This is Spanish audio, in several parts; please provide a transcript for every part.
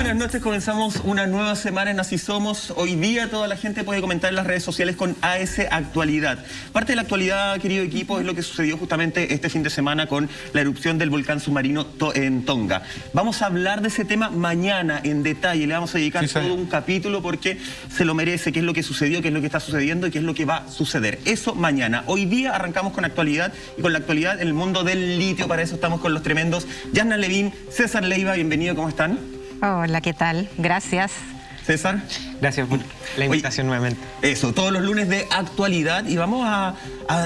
buenas noches. Comenzamos una nueva semana en Así Somos. Hoy día toda la gente puede comentar en las redes sociales con AS Actualidad. Parte de la actualidad, querido equipo, es lo que sucedió justamente este fin de semana con la erupción del volcán submarino en Tonga. Vamos a hablar de ese tema mañana en detalle. Le vamos a dedicar todo un capítulo porque se lo merece, qué es lo que sucedió, qué es lo que está sucediendo y qué es lo que va a suceder. Eso mañana. Hoy día arrancamos con actualidad y con la actualidad en el mundo del litio. Para eso estamos con los tremendos Yasna Levín, César Leiva. Bienvenido, ¿cómo están? Hola, ¿qué tal? Gracias. César. Gracias por la invitación nuevamente. Eso, todos los lunes de actualidad y vamos a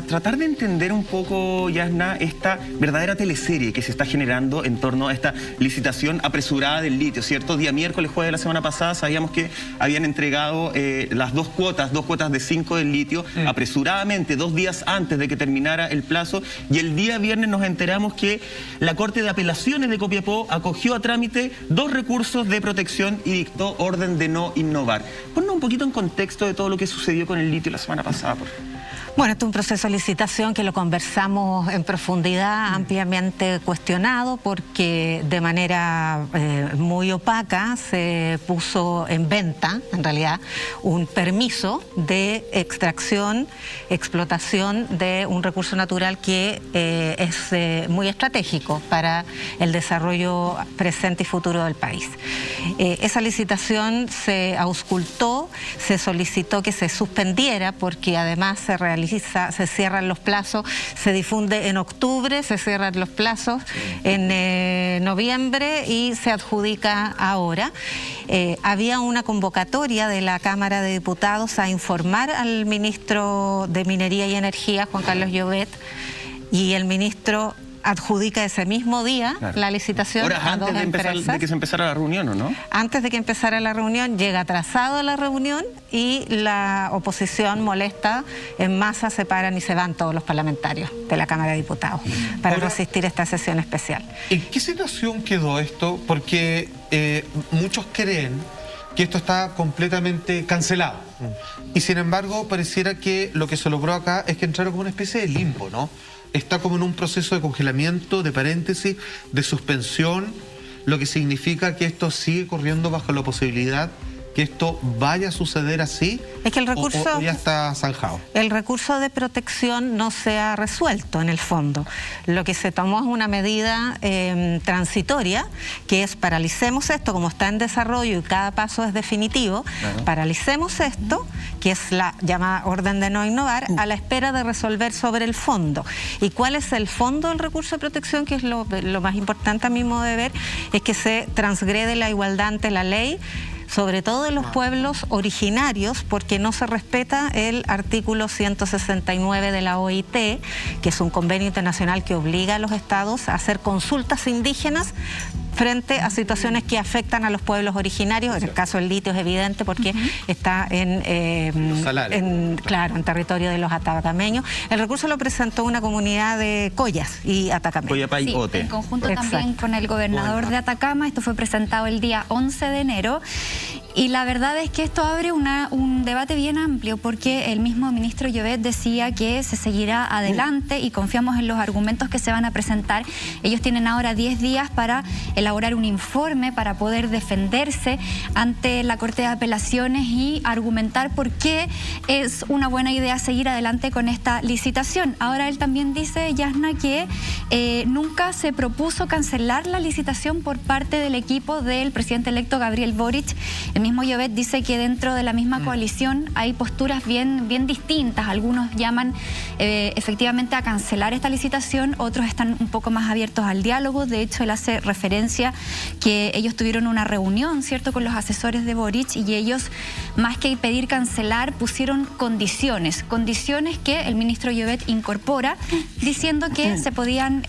tratar de entender un poco, Yasna, esta verdadera teleserie que se está generando en torno a esta licitación apresurada del litio, ¿cierto? Día miércoles, jueves de la semana pasada, sabíamos que habían entregado las dos cuotas de 5 del litio, apresuradamente, 2 días antes de que terminara el plazo, y el día viernes nos enteramos que la Corte de Apelaciones de Copiapó acogió a trámite 2 recursos de protección y dictó orden de no innovar. Ponnos un poquito en contexto de todo lo que sucedió con el litio la semana pasada, por favor. Bueno, este es un proceso de licitación que lo conversamos en profundidad, ampliamente cuestionado, porque de manera muy opaca se puso en venta, en realidad, un permiso de extracción, explotación de un recurso natural que es muy estratégico para el desarrollo presente y futuro del país. Esa licitación se auscultó, se solicitó que se suspendiera porque además se cierran los plazos, se difunde en octubre, se cierran los plazos en noviembre y se adjudica ahora. Había una convocatoria de la Cámara de Diputados a informar al ministro de Minería y Energía, Juan Carlos Llobet, y el ministro adjudica ese mismo día la licitación a 2 empresas. De que se empezara la reunión, ¿o no? Antes de que empezara la reunión, llega atrasado a la reunión y la oposición molesta, en masa se paran y se van todos los parlamentarios de la Cámara de Diputados para resistir esta sesión especial. ¿En qué situación quedó esto? Porque muchos creen que esto está completamente cancelado. Y sin embargo, pareciera que lo que se logró acá es que entraron como una especie de limbo, ¿no? Está como en un proceso de congelamiento, de paréntesis, de suspensión, lo que significa que esto sigue corriendo bajo la posibilidad que esto vaya a suceder así. Es que el recurso, o ya está zanjado. El recurso de protección no se ha resuelto en el fondo. Lo que se tomó es una medida transitoria, que es paralicemos esto, como está en desarrollo y cada paso es definitivo, paralicemos esto, que es la llamada orden de no innovar, a la espera de resolver sobre el fondo. ¿Y cuál es el fondo del recurso de protección? Que es lo más importante a mi modo de ver, es que se transgrede la igualdad ante la ley, sobre todo de los pueblos originarios, porque no se respeta el artículo 169 de la OIT, que es un convenio internacional que obliga a los estados a hacer consultas indígenas frente a situaciones que afectan a los pueblos originarios. En el caso del litio es evidente porque está en territorio de los atacameños. El recurso lo presentó una comunidad de Collas y atacameños. Sí, en conjunto también con el gobernador de Atacama. Esto fue presentado el día 11 de enero. Y la verdad es que esto abre un debate bien amplio, porque el mismo ministro Llobet decía que se seguirá adelante y confiamos en los argumentos que se van a presentar. Ellos tienen ahora 10 días para elaborar un informe para poder defenderse ante la Corte de Apelaciones y argumentar por qué es una buena idea seguir adelante con esta licitación. Ahora él también dice, Yasna, que nunca se propuso cancelar la licitación por parte del equipo del presidente electo Gabriel Boric. El mismo Llobet dice que dentro de la misma coalición hay posturas bien distintas. Algunos llaman efectivamente a cancelar esta licitación, otros están un poco más abiertos al diálogo. De hecho, él hace referencia que ellos tuvieron una reunión, ¿cierto?, con los asesores de Boric, y ellos, más que pedir cancelar, pusieron condiciones que el ministro Llobet incorpora, diciendo que se podían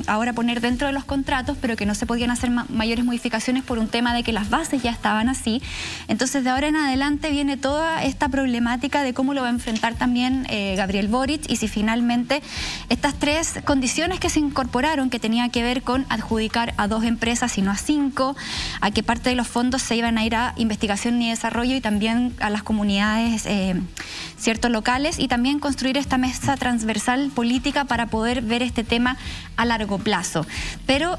ahora poner dentro de los contratos, pero que no se podían hacer mayores modificaciones por un tema de que las bases ya estaban así. Entonces, de ahora en adelante viene toda esta problemática de cómo lo va a enfrentar también Gabriel Boric, y si finalmente estas 3 condiciones que se incorporaron, que tenían que ver con adjudicar a 2 empresas y no a 5, a que parte de los fondos se iban a ir a investigación y desarrollo y también a las comunidades ciertos locales, y también construir esta mesa transversal política para poder ver este tema a largo plazo. Pero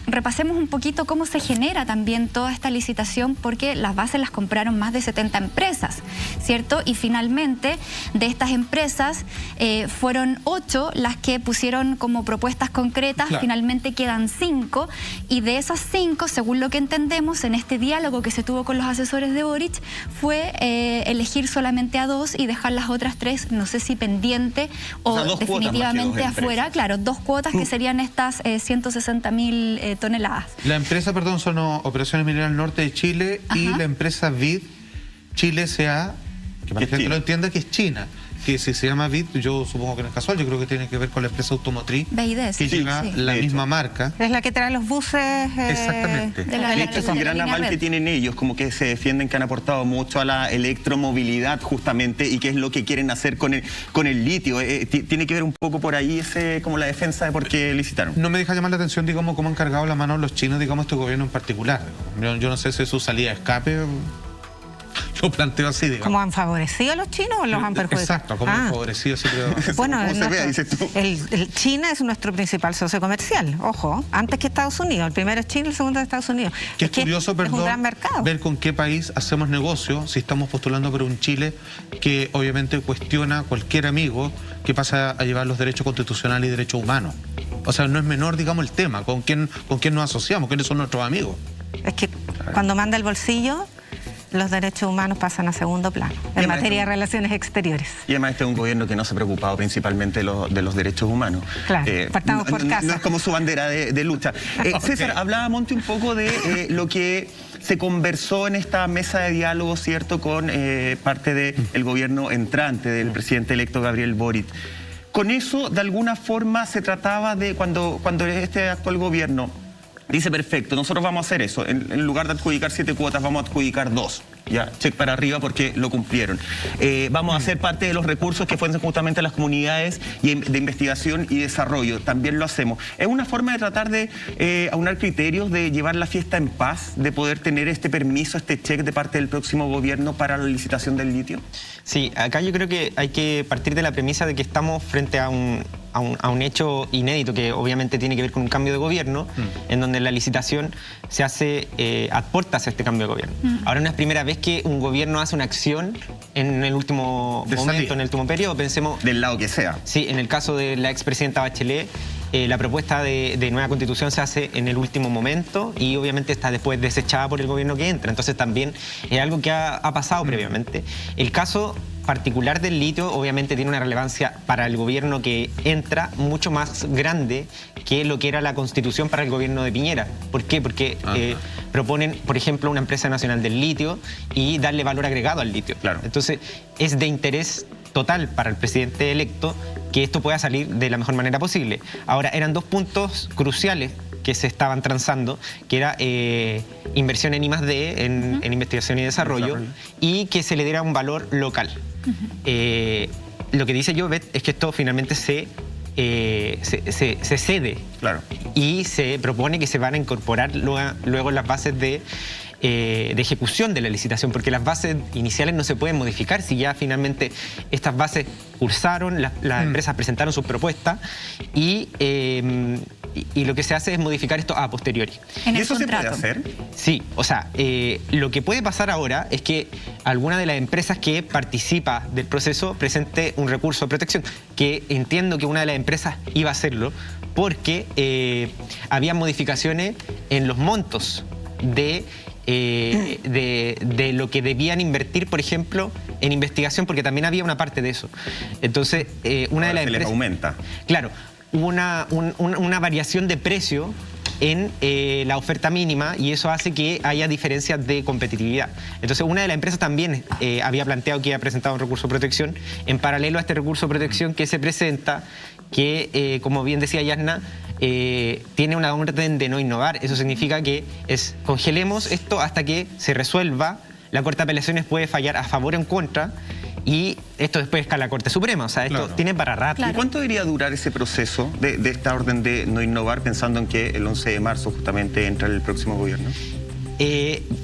repasemos un poquito cómo se genera también toda esta licitación, porque las bases las compraron más de 70 empresas, ¿cierto? Y finalmente de estas empresas fueron 8 las que pusieron como propuestas concretas, claro. Finalmente quedan 5, y de esas 5, según lo que entendemos en este diálogo que se tuvo con los asesores de Boric, fue elegir solamente a 2 y dejar las otras 3, no sé si pendiente o definitivamente afuera. Claro, 2 cuotas que serían estas 160.000 toneladas. La empresa, perdón, son Operaciones Mineras Norte de Chile. Ajá. Y la empresa VID Chile S.A., que la gente lo entienda, que es China. Que si se llama VID, yo supongo que no es casual, yo creo que tiene que ver con la empresa automotriz, que lleva la misma marca. Es la que trae los buses exactamente. Este es un gran aval que tienen ellos, como que se defienden que han aportado mucho a la electromovilidad justamente, y que es lo que quieren hacer con el litio. Tiene que ver un poco por ahí como la defensa de por qué licitaron. No me deja llamar la atención, digamos, cómo han cargado la mano los chinos, digamos, este gobierno en particular. Yo no sé si es su salida de escape. Lo planteo así, digamos. ¿Cómo han favorecido a los chinos o los han perjudicado? Exacto, como han favorecido, sí creo. Bueno, China es nuestro principal socio comercial, ojo, antes que Estados Unidos. El primero es China, el segundo es Estados Unidos. Que es curioso, perdón, es un gran mercado. Ver con qué país hacemos negocio si estamos postulando por un Chile que obviamente cuestiona a cualquier amigo que pasa a llevar los derechos constitucionales y derechos humanos. O sea, no es menor, digamos, el tema. ¿Con quién nos asociamos? ¿Quiénes son nuestros amigos? Es que cuando manda el bolsillo, los derechos humanos pasan a segundo plano en materia de relaciones exteriores. Y además este es un gobierno que no se ha preocupado principalmente de los derechos humanos. Claro, partamos por casa. No es como su bandera de lucha. César, hablaba Monte un poco de lo que se conversó en esta mesa de diálogo, ¿cierto?, con parte del gobierno entrante, del presidente electo Gabriel Boric. Con eso, de alguna forma, se trataba de, cuando este actual gobierno dice, perfecto, nosotros vamos a hacer eso, en lugar de adjudicar 7 cuotas, vamos a adjudicar 2. Ya, check para arriba porque lo cumplieron. Vamos a hacer parte de los recursos que fueron justamente las comunidades de investigación y desarrollo. También lo hacemos. Es una forma de tratar de aunar criterios, de llevar la fiesta en paz, de poder tener este permiso, este check de parte del próximo gobierno para la licitación del litio. Sí, acá yo creo que hay que partir de la premisa de que estamos frente a un hecho inédito que obviamente tiene que ver con un cambio de gobierno, en donde la licitación se hace a puertas a este cambio de gobierno. Ahora no es primera vez que un gobierno hace una acción en el último momento, en el último periodo, pensemos... Del lado que sea. Sí, en el caso de la expresidenta Bachelet, la propuesta de nueva constitución se hace en el último momento y obviamente está después desechada por el gobierno que entra. Entonces también es algo que ha pasado previamente. El caso particular del litio obviamente tiene una relevancia para el gobierno que entra mucho más grande que lo que era la constitución para el gobierno de Piñera. ¿Por qué? Porque proponen, por ejemplo, una empresa nacional del litio y darle valor agregado al litio. Claro. Entonces es de interés total para el presidente electo que esto pueda salir de la mejor manera posible. Ahora, eran 2 puntos cruciales que se estaban transando, que era inversión en I+D, en investigación y desarrollo, y que se le diera un valor local. Lo que dice Llobet es que esto finalmente se cede, claro, y se propone que se van a incorporar luego las bases de ejecución de la licitación, porque las bases iniciales no se pueden modificar si ya finalmente estas bases cursaron, las empresas presentaron sus propuestas y lo que se hace es modificar esto a posteriori. ¿Y eso se puede hacer? Sí, o sea, lo que puede pasar ahora es que alguna de las empresas que participa del proceso presente un recurso de protección, que entiendo que una de las empresas iba a hacerlo porque había modificaciones en los montos de lo que debían invertir, por ejemplo, en investigación, porque también había una parte de eso. Entonces, una de las empresas... aumenta. Claro, hubo una variación de precio en la oferta mínima y eso hace que haya diferencias de competitividad. Entonces, una de las empresas también había planteado que iba a presentar un recurso de protección. En paralelo a este recurso de protección que se presenta, que, como bien decía Yasna, tiene una orden de no innovar. Eso significa que congelemos esto hasta que se resuelva la Corte de Apelaciones puede fallar a favor o en contra, y esto después escala a la Corte Suprema. O sea, esto tiene para rato. ¿Y cuánto debería durar ese proceso de esta orden de no innovar, pensando en que el 11 de marzo justamente entra el próximo gobierno?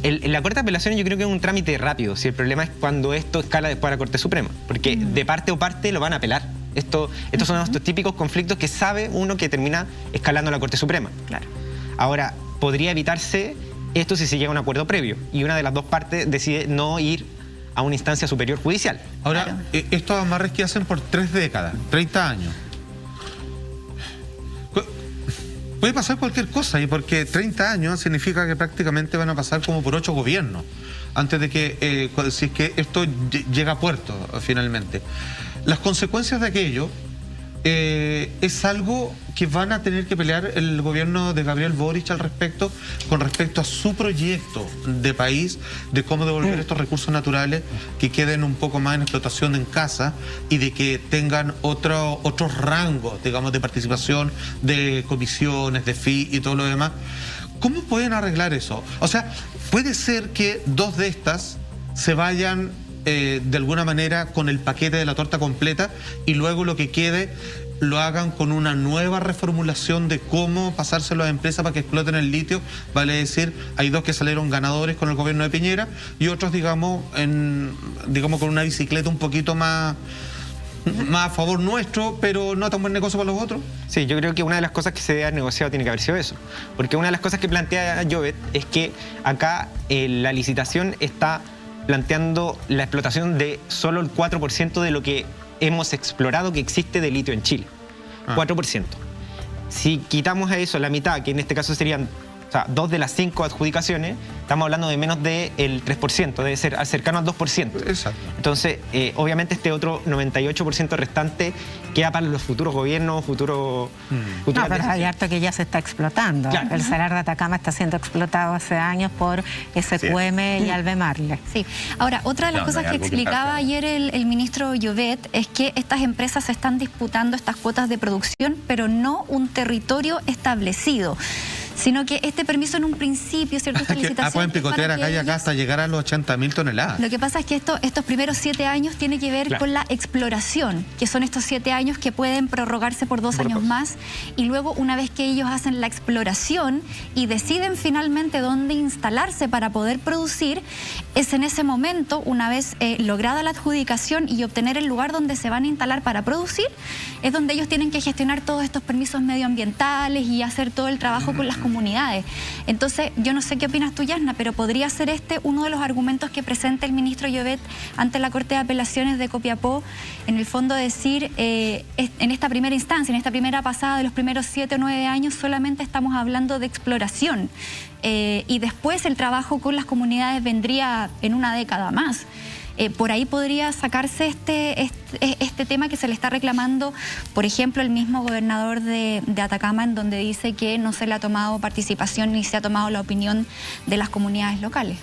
La Corte de Apelaciones yo creo que es un trámite rápido. Si el problema es cuando esto escala después a la Corte Suprema, porque de parte o parte lo van a apelar. Estos son estos típicos conflictos que sabe uno que termina escalando a la Corte Suprema. Claro. Ahora, podría evitarse esto si se llega a un acuerdo previo y una de las dos partes decide no ir a una instancia superior judicial. Ahora, estos amarres que hacen por 3 décadas, 30 años. Puede pasar cualquier cosa, y porque 30 años significa que prácticamente van a pasar como por 8 gobiernos antes de que, si es que esto llega a puerto finalmente. Las consecuencias de aquello es algo que van a tener que pelear el gobierno de Gabriel Boric al respecto, con respecto a su proyecto de país, de cómo devolver estos recursos naturales que queden un poco más en explotación en casa y de que tengan otros rangos, digamos, de participación, de comisiones, de fee y todo lo demás. ¿Cómo pueden arreglar eso? O sea, puede ser que 2 de estas se vayan de alguna manera con el paquete de la torta completa y luego lo que quede lo hagan con una nueva reformulación de cómo pasárselo a empresas para que exploten el litio. Vale decir, hay 2 que salieron ganadores con el gobierno de Piñera y otros, digamos, con una bicicleta un poquito más a favor nuestro, pero no tan buen negocio para los otros. Sí, yo creo que una de las cosas que se debe haber negociado tiene que haber sido eso. Porque una de las cosas que plantea Llobet es que acá la licitación está planteando la explotación de solo el 4% de lo que hemos explorado que existe de litio en Chile. 4%. Si quitamos a eso la mitad, que en este caso serían 2 de las 5 adjudicaciones, estamos hablando de menos del 3%, debe ser cercano al 2%. Exacto. Entonces, obviamente este otro 98% restante queda para los futuros gobiernos, futuras No, pero hay harto que ya se está explotando. Claro. El Salar de Atacama está siendo explotado hace años por SQM y Albemarle. Sí. Ahora, otra de las cosas que explicaba ayer el ministro Llobet es que estas empresas se están disputando estas cuotas de producción, pero no un territorio establecido, sino que este permiso en un principio, ¿cierto? Esta licitación pueden picotear acá y acá hasta llegar a los 80.000 toneladas. Lo que pasa es que estos primeros 7 años tiene que ver con la exploración, que son estos 7 años que pueden prorrogarse por 2 años más, y luego una vez que ellos hacen la exploración y deciden finalmente dónde instalarse para poder producir, es en ese momento, una vez lograda la adjudicación y obtener el lugar donde se van a instalar para producir, es donde ellos tienen que gestionar todos estos permisos medioambientales y hacer todo el trabajo con las comunidades. Entonces, yo no sé qué opinas tú, Yasna, pero podría ser uno de los argumentos que presenta el ministro Llobet ante la Corte de Apelaciones de Copiapó, en el fondo decir, en esta primera instancia, en esta primera pasada de los primeros 7 o 9 años, solamente estamos hablando de exploración, y después el trabajo con las comunidades vendría en una década más. Por ahí podría sacarse este tema que se le está reclamando, por ejemplo, el mismo gobernador de Atacama, en donde dice que no se le ha tomado participación ni se ha tomado la opinión de las comunidades locales.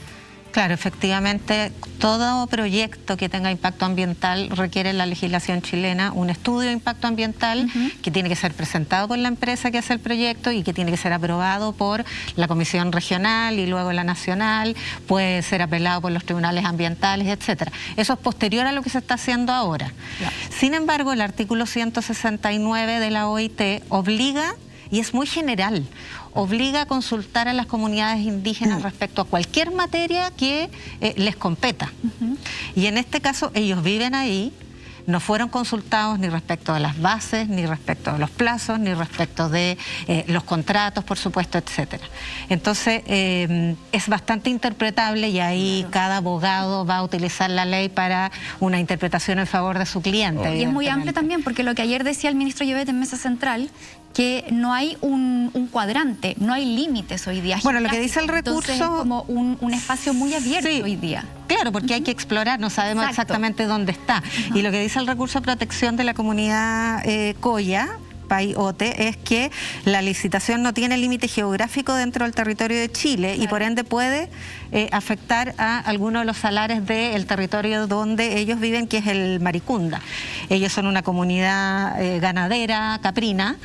Claro, efectivamente, todo proyecto que tenga impacto ambiental requiere en la legislación chilena un estudio de impacto ambiental que tiene que ser presentado por la empresa que hace el proyecto y que tiene que ser aprobado por la Comisión Regional y luego la Nacional, puede ser apelado por los tribunales ambientales, etcétera. Eso es posterior a lo que se está haciendo ahora. Claro. Sin embargo, el artículo 169 de la OIT obliga, y es muy general, obliga a consultar a las comunidades indígenas respecto a cualquier materia que les competa. Y en este caso ellos viven ahí, no fueron consultados ni respecto a las bases, ni respecto a los plazos, ni respecto de los contratos, por supuesto, etcétera. Entonces, es bastante interpretable y ahí cada abogado va a utilizar la ley para una interpretación en favor de su cliente. Y es muy amplio también, porque lo que ayer decía el ministro Llobet en Mesa Central, que no hay un cuadrante, no hay límites hoy día. Bueno, lo que dice el recurso... Entonces, es como un espacio muy abierto hoy día. Claro, porque hay que explorar, no sabemos exactamente dónde está. Y lo que dice el recurso de protección de la comunidad Coya, PAI-OTE, es que la licitación no tiene límite geográfico dentro del territorio de Chile y por ende puede afectar a algunos de los salares del territorio donde ellos viven, que es el Maricunda. Ellos son una comunidad ganadera, caprina,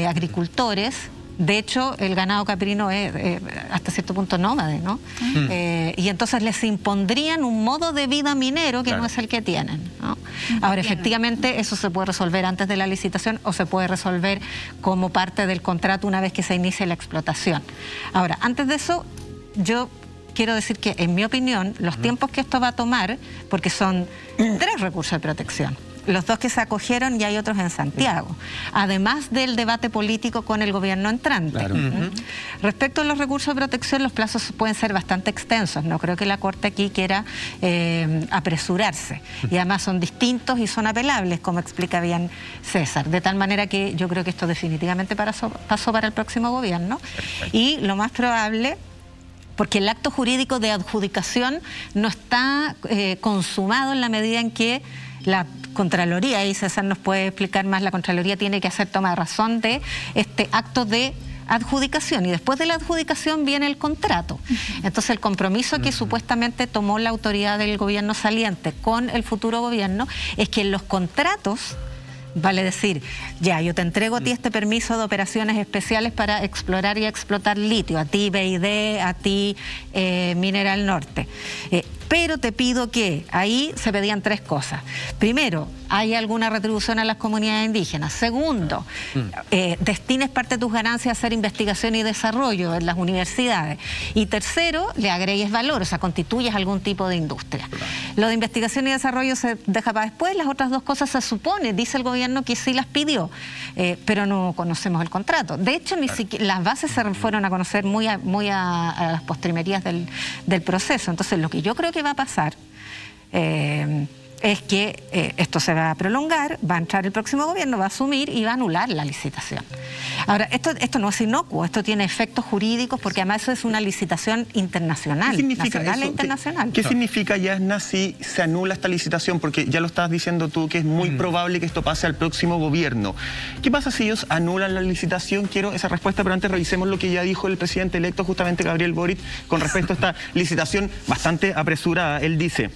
agricultores, De hecho, el ganado caprino es hasta cierto punto nómade, ¿no? Y entonces les impondrían un modo de vida minero que no es el que tienen, ¿no? Ahora, efectivamente, eso se puede resolver antes de la licitación o se puede resolver como parte del contrato una vez que se inicie la explotación. Ahora, antes de eso, yo quiero decir que, en mi opinión, los tiempos que esto va a tomar, porque son 3 recursos de protección, los 2 que se acogieron y hay otros en Santiago, además del debate político con el gobierno entrante. Claro. Respecto a los recursos de protección, los plazos pueden ser bastante extensos. No creo que la Corte aquí quiera apresurarse. Y además son distintos y son apelables, como explica bien César. De tal manera que yo creo que esto definitivamente pasó para el próximo gobierno. Y lo más probable, porque el acto jurídico de adjudicación no está consumado en la medida en que la Contraloría, y César nos puede explicar más, la Contraloría tiene que hacer toma de razón de este acto de adjudicación, y después de la adjudicación viene el contrato. Entonces el compromiso que supuestamente tomó la autoridad del gobierno saliente con el futuro gobierno es que en los contratos, vale decir, ya, yo te entrego a ti este permiso de operaciones especiales para explorar y explotar litio, a ti BID, a ti Mineral Norte. Pero te pido que ahí se pedían 3 cosas. Primero, hay alguna retribución a las comunidades indígenas. Segundo, destines parte de tus ganancias a hacer investigación y desarrollo en las universidades. Y tercero, le agregues valor, o sea, constituyes algún tipo de industria. Lo de investigación y desarrollo se deja para después. Las otras 2 cosas se supone, dice el gobierno, que sí las pidió, pero no conocemos el contrato. De hecho, ni siquiera las bases se fueron a conocer muy a las postrimerías del proceso. Entonces, lo que yo creo que va a pasar es que esto se va a prolongar, va a entrar el próximo gobierno, va a asumir y va a anular la licitación. Ahora, esto no es inocuo, esto tiene efectos jurídicos porque además eso es una licitación internacional, nacional e internacional. ¿Qué significa, Yasna, si se anula esta licitación? Porque ya lo estabas diciendo tú, que es muy probable que esto pase al próximo gobierno. ¿Qué pasa si ellos anulan la licitación? Quiero esa respuesta, pero antes revisemos lo que ya dijo el presidente electo, justamente Gabriel Boric, con respecto a esta licitación bastante apresurada. Él dice,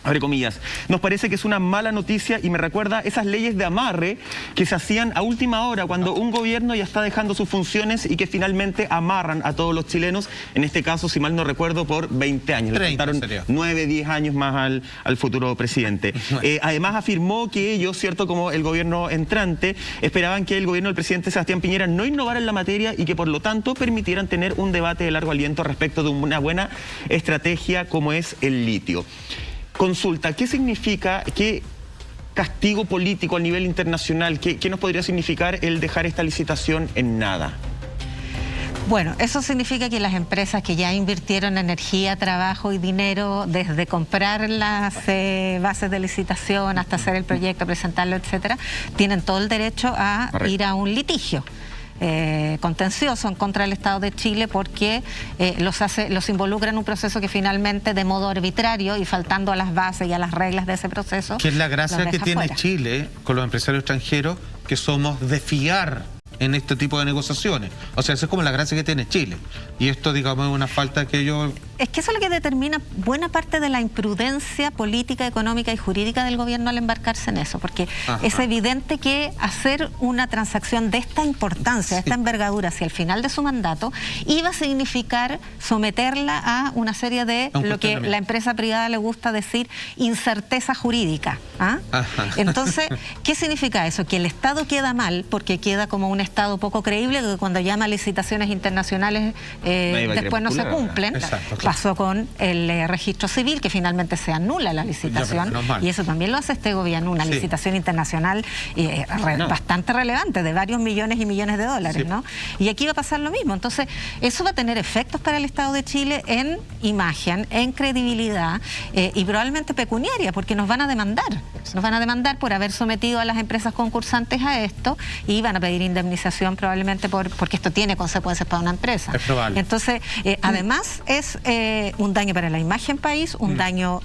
abre comillas, nos parece que es una mala noticia y me recuerda esas leyes de amarre que se hacían a última hora cuando un gobierno ya está dejando sus funciones y que finalmente amarran a todos los chilenos, en este caso, si mal no recuerdo, por 20 años. Le faltaron 9, 10 años más al futuro presidente. Además afirmó que ellos, cierto, como el gobierno entrante, esperaban que el gobierno del presidente Sebastián Piñera no innovara en la materia y que por lo tanto permitieran tener un debate de largo aliento respecto de una buena estrategia como es el litio. Consulta, ¿qué significa, qué castigo político a nivel internacional, qué nos podría significar el dejar esta licitación en nada? Bueno, eso significa que las empresas que ya invirtieron energía, trabajo y dinero desde comprar las bases de licitación hasta hacer el proyecto, presentarlo, etcétera, tienen todo el derecho a ir a un litigio contencioso en contra del Estado de Chile porque los involucra en un proceso que finalmente, de modo arbitrario y faltando a las bases y a las reglas de ese proceso, que es la gracia que tiene Chile con los empresarios extranjeros, que somos de fiar en este tipo de negociaciones. O sea, esa es como la gracia que tiene Chile. Y esto, digamos, es una falta que yo... Es que eso es lo que determina buena parte de la imprudencia política, económica y jurídica del gobierno al embarcarse en eso, porque es evidente que hacer una transacción de esta importancia, de esta envergadura hacia el final de su mandato, iba a significar someterla a una serie de lo que la empresa privada le gusta decir incerteza jurídica. Entonces, ¿qué significa eso? Que el Estado queda mal porque queda como un Estado poco creíble, que cuando llama a licitaciones internacionales después no se cumplen. Exacto, claro. Pasó con el registro civil, que finalmente se anula la licitación, y eso también lo hace este gobierno, una licitación internacional bastante relevante, de varios millones y millones de dólares, ¿no? Y aquí va a pasar lo mismo. Entonces, eso va a tener efectos para el Estado de Chile en imagen, en credibilidad y probablemente pecuniaria, porque nos van a demandar. Nos van a demandar por haber sometido a las empresas concursantes a esto y van a pedir indemnización probablemente porque esto tiene consecuencias para una empresa. Es probable. Entonces, además es un daño para la imagen país, un daño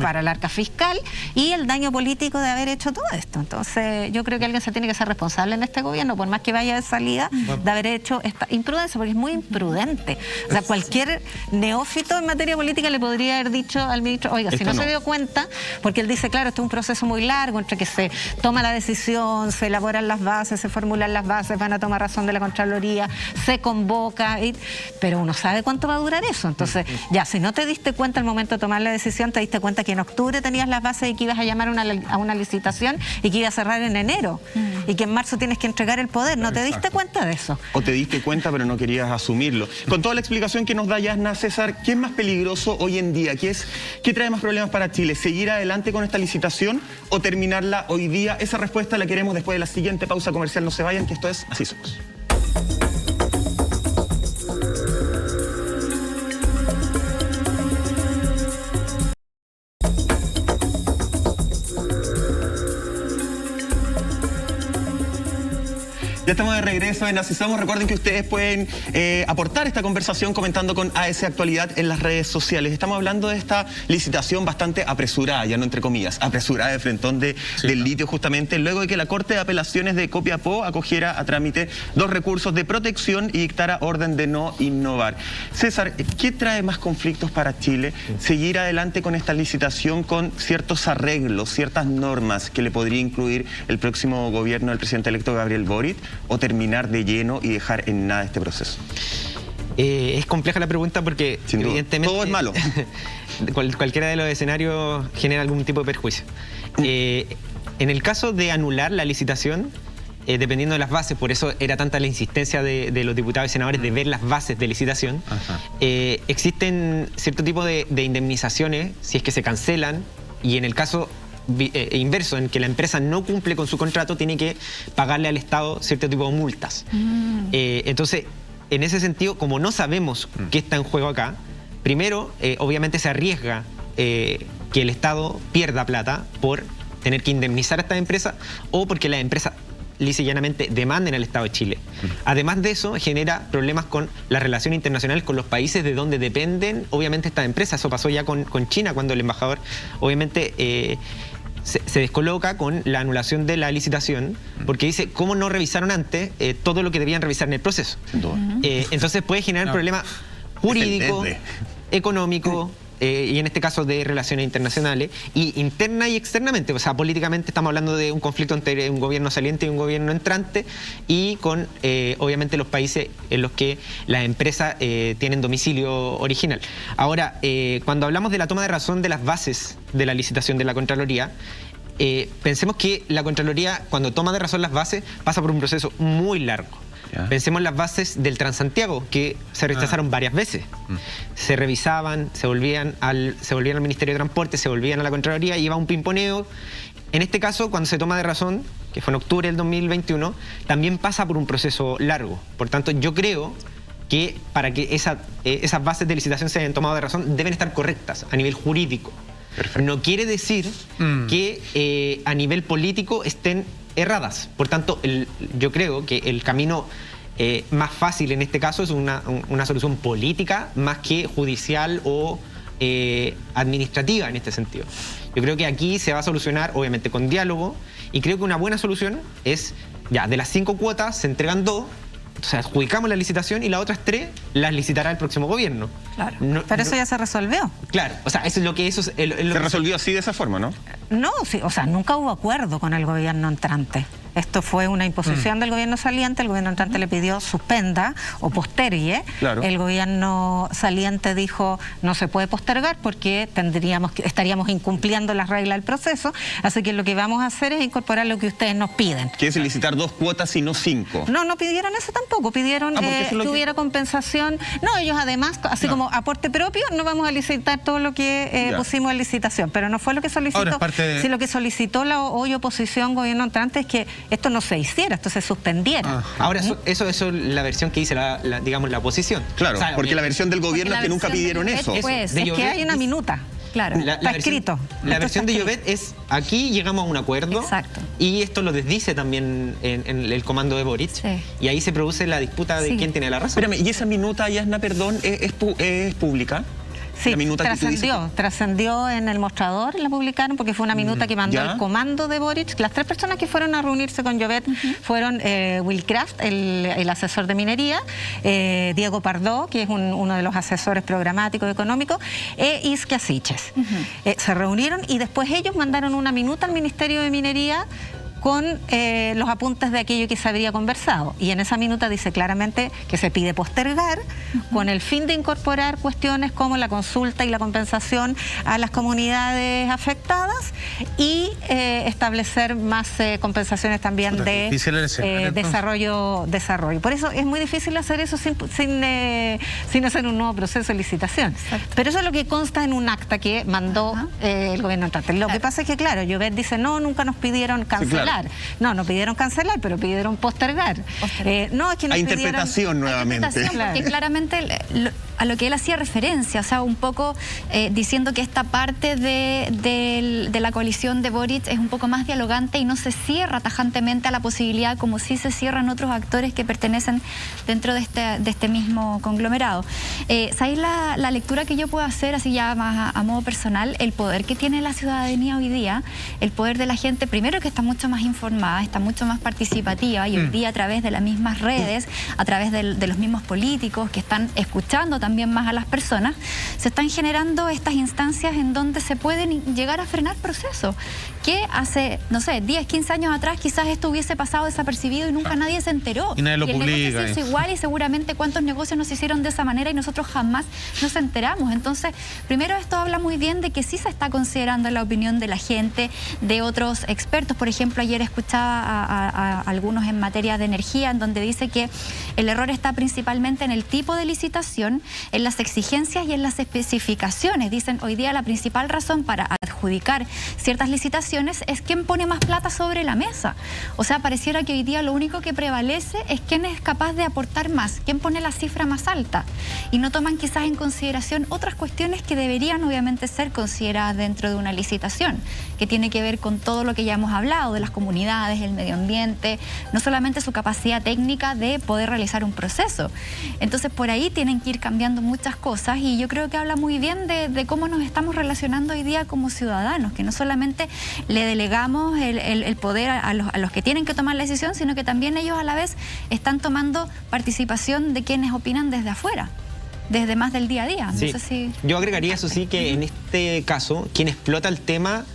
para el arca fiscal y el daño político de haber hecho todo esto. Entonces, yo creo que alguien se tiene que ser responsable en este gobierno, por más que vaya de salida, de haber hecho esta imprudencia, porque es muy imprudente. O sea, cualquier neófito en materia política le podría haber dicho al ministro, oiga, si no se dio cuenta, porque él dice, claro, esto es un proceso muy largo entre que se toma la decisión, se elaboran las bases, se formulan las bases, van a tomar razón de la Contraloría, se convoca, pero uno sabe cuánto va a durar eso. Entonces, ya, si no te diste cuenta al momento de tomar la decisión, te diste cuenta que en octubre tenías las bases y que ibas a llamar a una licitación y que iba a cerrar en enero y que en marzo tienes que entregar el poder. ¿No te diste cuenta de eso? O te diste cuenta pero no querías asumirlo. Con toda la explicación que nos da Yasna, César, ¿qué es más peligroso hoy en día? ¿Qué trae más problemas para Chile? ¿Seguir adelante con esta licitación o terminarla hoy día? Esa respuesta la queremos después de la siguiente pausa comercial. No se vayan, que esto es Así Somos. Ya estamos de regreso en Así Somos. Recuerden que ustedes pueden aportar esta conversación comentando con AS Actualidad en las redes sociales. Estamos hablando de esta licitación bastante apresurada, ya no entre comillas, apresurada de frentón del litio, justamente luego de que la Corte de Apelaciones de Copiapó acogiera a trámite 2 recursos de protección y dictara orden de no innovar. César, ¿qué trae más conflictos para Chile? ¿Seguir adelante con esta licitación con ciertos arreglos, ciertas normas que le podría incluir el próximo gobierno del presidente electo Gabriel Boric, o terminar de lleno y dejar en nada este proceso? Es compleja la pregunta porque evidentemente todo es malo. Cualquiera de los escenarios genera algún tipo de perjuicio. En el caso de anular la licitación, dependiendo de las bases, por eso era tanta la insistencia de los diputados y senadores de ver las bases de licitación, existen cierto tipo de indemnizaciones si es que se cancelan, y en el caso inverso, en que la empresa no cumple con su contrato, tiene que pagarle al Estado cierto tipo de multas. Entonces, en ese sentido, como no sabemos qué está en juego acá, primero, obviamente se arriesga que el Estado pierda plata por tener que indemnizar a esta empresa o porque la empresa lisa y llanamente demanden al Estado de Chile. Además de eso, genera problemas con la relación internacional con los países de donde dependen, obviamente, estas empresas. Eso pasó ya con China, cuando el embajador, obviamente, se descoloca con la anulación de la licitación, porque dice, ¿cómo no revisaron antes todo lo que debían revisar en el proceso? Entonces puede generar problemas jurídicos, económicos, y en este caso de relaciones internacionales, y interna y externamente. O sea, políticamente estamos hablando de un conflicto entre un gobierno saliente y un gobierno entrante, y con obviamente los países en los que las empresas tienen domicilio original. Ahora, cuando hablamos de la toma de razón de las bases de la licitación de la Contraloría, pensemos que la Contraloría, cuando toma de razón las bases, pasa por un proceso muy largo. Pensemos en las bases del Transantiago, que se rechazaron varias veces. Se revisaban, se volvían al Ministerio de Transporte, se volvían a la Contraloría, y iba un pimponeo. En este caso, cuando se toma de razón, que fue en octubre del 2021, también pasa por un proceso largo. Por tanto, yo creo que para que esas bases de licitación se hayan tomado de razón, deben estar correctas a nivel jurídico. Perfecto. No quiere decir que a nivel político estén erradas. Por tanto, yo creo que el camino más fácil en este caso es una solución política más que judicial o administrativa en este sentido. Yo creo que aquí se va a solucionar, obviamente, con diálogo, y creo que una buena solución es, ya, de las 5 cuotas se entregan 2, o sea, adjudicamos la licitación, y las otras 3 las licitará el próximo gobierno. Claro. Pero eso ya se resolvió. Claro, o sea, eso es lo que se resolvió así, de esa forma, ¿no? No, sí, o sea, nunca hubo acuerdo con el gobierno entrante. Esto fue una imposición del gobierno saliente. El gobierno entrante le pidió suspenda o postergue. Claro. El gobierno saliente dijo no se puede postergar porque estaríamos incumpliendo las reglas del proceso. Así que lo que vamos a hacer es incorporar lo que ustedes nos piden. ¿Qué es licitar 2 cuotas y no 5? No pidieron eso tampoco. Pidieron que hubiera compensación. No, ellos además, así como aporte propio, no vamos a licitar todo lo que pusimos en licitación. Pero no fue lo que solicitó. Si lo que solicitó la hoy oposición gobierno entrante es que esto no se hiciera, esto se suspendiera. Ahora, eso es la versión que dice digamos, la oposición. Claro, o sea, porque la versión del gobierno es que nunca pidieron eso. Pues, es que hay una minuta. Claro, está escrito. La versión de Llobet es, aquí llegamos a un acuerdo. Exacto. Y esto lo desdice también en el comando de Boric. Sí. Y ahí se produce la disputa de quién tiene la razón. Espérame, ¿y esa minuta, Yasna, perdón, es pública? Sí, trascendió en el mostrador, la publicaron porque fue una minuta que mandó el comando de Boric. Las 3 personas que fueron a reunirse con Llobet fueron Will Kraft, el asesor de minería, Diego Pardo, que es uno de los asesores programáticos económicos, e Isquia Siches. Se reunieron y después ellos mandaron una minuta al Ministerio de Minería con los apuntes de aquello que se habría conversado. Y en esa minuta dice claramente que se pide postergar con el fin de incorporar cuestiones como la consulta y la compensación a las comunidades afectadas y establecer más compensaciones también de desarrollo. Por eso es muy difícil hacer eso sin hacer un nuevo proceso de licitación. Exacto. Pero eso es lo que consta en un acta que mandó el gobierno entrante. Lo que pasa es que, claro, Llobet dice, no, nunca nos pidieron cancelar. Sí, claro. No pidieron cancelar, pero pidieron postergar. No, es que nos interpretación nuevamente. Porque claramente a lo que él hacía referencia, o sea, un poco diciendo que esta parte de la coalición de Boric es un poco más dialogante y no se cierra tajantemente a la posibilidad como sí se cierran otros actores que pertenecen dentro de este mismo conglomerado. ¿Sabéis la lectura que yo puedo hacer, así ya más a modo personal? El poder que tiene la ciudadanía hoy día, el poder de la gente, primero que está mucho más informada, está mucho más participativa y hoy día a través de las mismas redes, a través de los mismos políticos que están escuchando también más a las personas, se están generando estas instancias en donde se pueden llegar a frenar procesos que hace, no sé, 10, 15 años atrás quizás esto hubiese pasado desapercibido y nunca nadie se enteró. Y nadie lo publica. El negocio se hizo igual y seguramente cuántos negocios nos hicieron de esa manera y nosotros jamás nos enteramos. Entonces, primero esto habla muy bien de que sí se está considerando la opinión de la gente, de otros expertos. Por ejemplo, ayer escuchaba a algunos en materia de energía, en donde dice que el error está principalmente en el tipo de licitación, en las exigencias y en las especificaciones. Dicen, hoy día la principal razón para adjudicar ciertas licitaciones es quién pone más plata sobre la mesa. O sea, pareciera que hoy día lo único que prevalece es quién es capaz de aportar más, quién pone la cifra más alta. Y no toman quizás en consideración otras cuestiones que deberían obviamente ser consideradas dentro de una licitación, que tiene que ver con todo lo que ya hemos hablado, de las comunidades, el medio ambiente, no solamente su capacidad técnica de poder realizar un proceso. Entonces, por ahí tienen que ir cambiando muchas cosas y yo creo que habla muy bien de cómo nos estamos relacionando hoy día como ciudadanos, que no solamente le delegamos el poder a los que tienen que tomar la decisión, sino que también ellos a la vez están tomando participación de quienes opinan desde afuera, desde más del día a día. Sí. No sé si... Yo agregaría, eso sí, que en este caso, quien explota el tema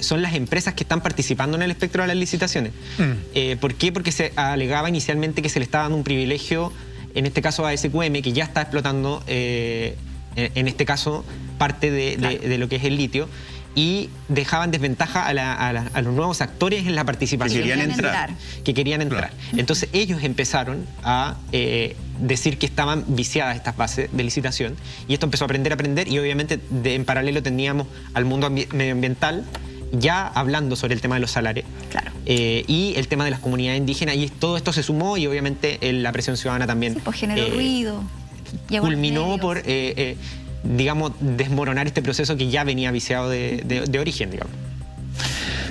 son las empresas que están participando en el espectro de las licitaciones. ¿Por qué? Porque se alegaba inicialmente que se le estaba dando un privilegio, en este caso a SQM, que ya está explotando, en este caso, parte de lo que es el litio, y dejaban desventaja a los nuevos actores en la participación. Que querían entrar. Entonces ellos empezaron a decir que estaban viciadas estas bases de licitación y esto empezó a aprender y obviamente en paralelo teníamos al mundo medioambiental ya hablando sobre el tema de los salarios y el tema de las comunidades indígenas y todo esto se sumó y obviamente la presión ciudadana también pues generó ruido. Culminó por digamos, desmoronar este proceso que ya venía viciado de origen, digamos.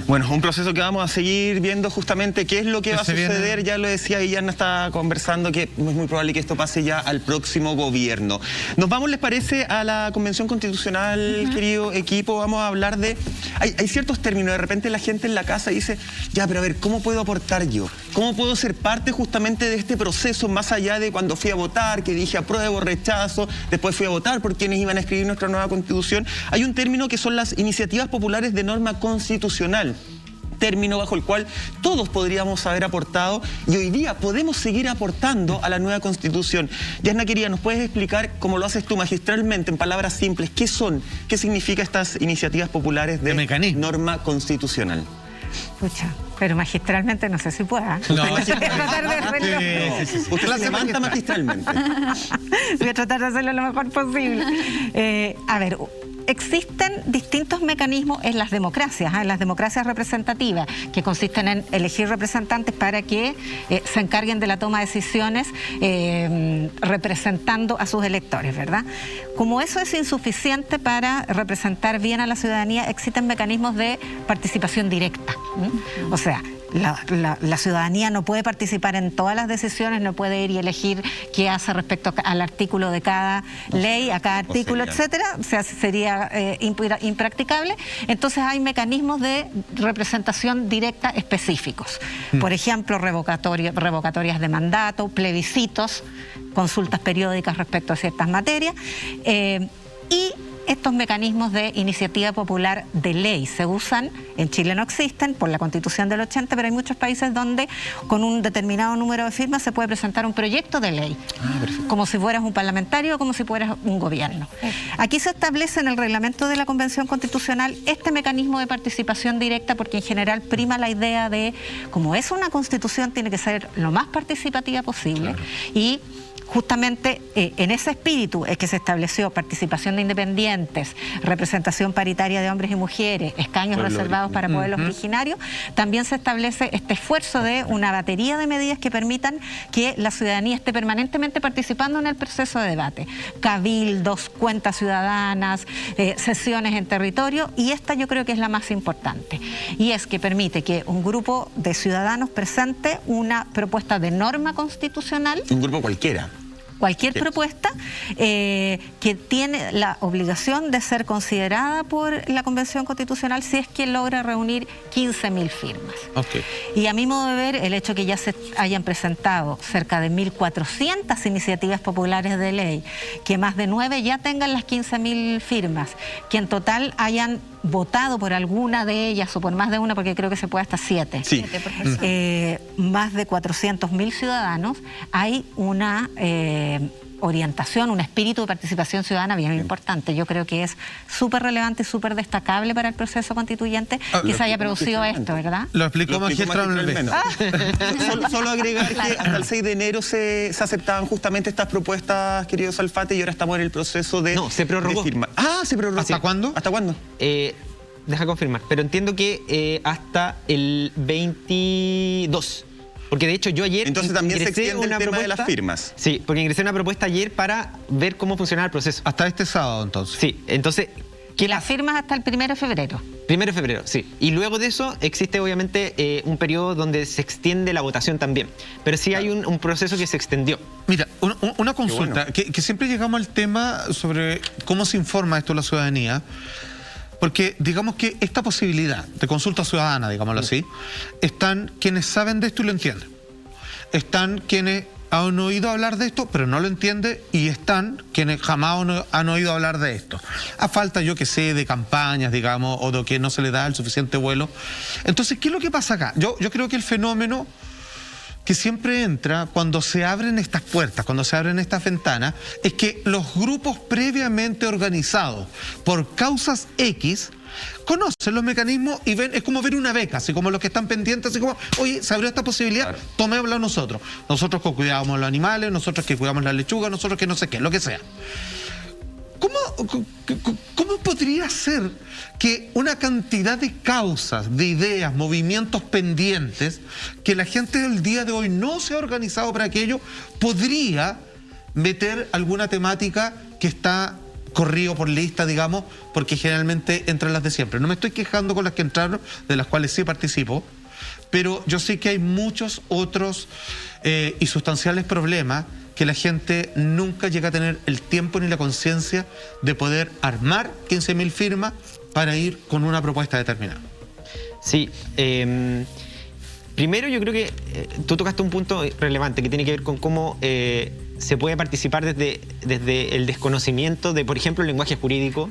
Bueno, un proceso que vamos a seguir viendo justamente qué es lo que va a suceder. Ya lo decía, Yana está conversando que es muy probable que esto pase ya al próximo gobierno. Nos vamos, ¿les parece? A la Convención Constitucional, querido equipo. Vamos a hablar de... Hay ciertos términos, de repente la gente en la casa dice, ya, pero a ver, ¿cómo puedo aportar yo? ¿Cómo puedo ser parte justamente de este proceso más allá de cuando fui a votar, que dije apruebo, rechazo, después fui a votar por quienes iban a escribir nuestra nueva Constitución? Hay un término que son las iniciativas populares de norma constitucional, término bajo el cual todos podríamos haber aportado y hoy día podemos seguir aportando a la nueva Constitución. Yana, querida, ¿nos puedes explicar, como lo haces tú magistralmente, en palabras simples, qué son, qué significan estas iniciativas populares de norma constitucional? Pucha, pero magistralmente no sé si pueda. No, usted la levanta magistralmente. Voy a tratar de hacerlo lo mejor posible. A ver, existen distintos mecanismos en las democracias representativas, que consisten en elegir representantes para que se encarguen de la toma de decisiones representando a sus electores, ¿verdad? Como eso es insuficiente para representar bien a la ciudadanía, existen mecanismos de participación directa. O sea, la ciudadanía no puede participar en todas las decisiones, no puede ir y elegir qué hace respecto al artículo de cada ley, a cada artículo, etcétera. O sea, sería impracticable. Entonces hay mecanismos de representación directa específicos. Por ejemplo, revocatorias de mandato, plebiscitos, consultas periódicas respecto a ciertas materias. Y estos mecanismos de iniciativa popular de ley. Se usan, en Chile no existen por la Constitución del 80, pero hay muchos países donde con un determinado número de firmas se puede presentar un proyecto de ley, como si fueras un parlamentario o como si fueras un gobierno. Aquí se establece en el reglamento de la Convención Constitucional este mecanismo de participación directa, porque en general prima la idea de, como es una constitución, tiene que ser lo más participativa posible. Claro. Y justamente en ese espíritu es que se estableció participación de independientes, representación paritaria de hombres y mujeres, escaños reservados para pueblos originarios. También se establece este esfuerzo de una batería de medidas que permitan que la ciudadanía esté permanentemente participando en el proceso de debate. Cabildos, cuentas ciudadanas, sesiones en territorio, y esta yo creo que es la más importante. Y es que permite que un grupo de ciudadanos presente una propuesta de norma constitucional. Un grupo cualquiera. Cualquier propuesta que tiene la obligación de ser considerada por la Convención Constitucional si es que logra reunir 15.000 firmas. Okay. Y a mi modo de ver, el hecho que ya se hayan presentado cerca de 1.400 iniciativas populares de ley, que más de 9 ya tengan las 15.000 firmas, que en total hayan votado por alguna de ellas o por más de una, porque creo que se puede hasta 7. Sí. Más de 400.000 ciudadanos, hay una orientación, un espíritu de participación ciudadana bien importante. Yo creo que es súper relevante y súper destacable para el proceso constituyente que se haya producido esto, ¿verdad? Lo explicó magistralmente. Solo agregar que hasta el 6 de enero se aceptaban justamente estas propuestas, querido Salfate, y ahora estamos en el proceso de... No, se prorrogó. Se prorrogó. ¿Hasta cuándo? ¿Hasta cuándo? Deja confirmar, pero entiendo que hasta el 22. Porque de hecho yo ayer entonces también se extiende el tema de las firmas. Sí, porque ingresé una propuesta ayer para ver cómo funcionaba el proceso. Hasta este sábado, entonces. Sí, entonces... Las firmas hasta el 1 de febrero. 1 de febrero, sí. Y luego de eso existe obviamente un periodo donde se extiende la votación también. Pero sí hay un proceso que se extendió. Mira, una consulta, que siempre llegamos al tema sobre cómo se informa esto a la ciudadanía. Porque digamos que esta posibilidad de consulta ciudadana, digámoslo así, están quienes saben de esto y lo entienden. Están quienes han oído hablar de esto, pero no lo entienden, y están quienes jamás han oído hablar de esto. A falta, yo que sé, de campañas, digamos, o de que no se le da el suficiente vuelo. Entonces, ¿qué es lo que pasa acá? Yo creo que el fenómeno que siempre entra cuando se abren estas puertas, cuando se abren estas ventanas, es que los grupos previamente organizados por causas X conocen los mecanismos y ven, es como ver una beca, así como los que están pendientes, así como, oye, se abrió esta posibilidad, claro, tomémosla nosotros. Nosotros que cuidamos los animales, nosotros que cuidamos la lechuga, nosotros que no sé qué, lo que sea. ¿Cómo podría ser que una cantidad de causas, de ideas, movimientos pendientes, que la gente del día de hoy no se ha organizado para aquello, podría meter alguna temática que está corrido por lista, digamos, porque generalmente entran las de siempre? No me estoy quejando con las que entraron, de las cuales sí participo, pero yo sé que hay muchos otros y sustanciales problemas que la gente nunca llega a tener el tiempo ni la conciencia de poder armar 15.000 firmas para ir con una propuesta determinada. Sí, primero yo creo que tú tocaste un punto relevante que tiene que ver con cómo se puede participar desde el desconocimiento de, por ejemplo, el lenguaje jurídico,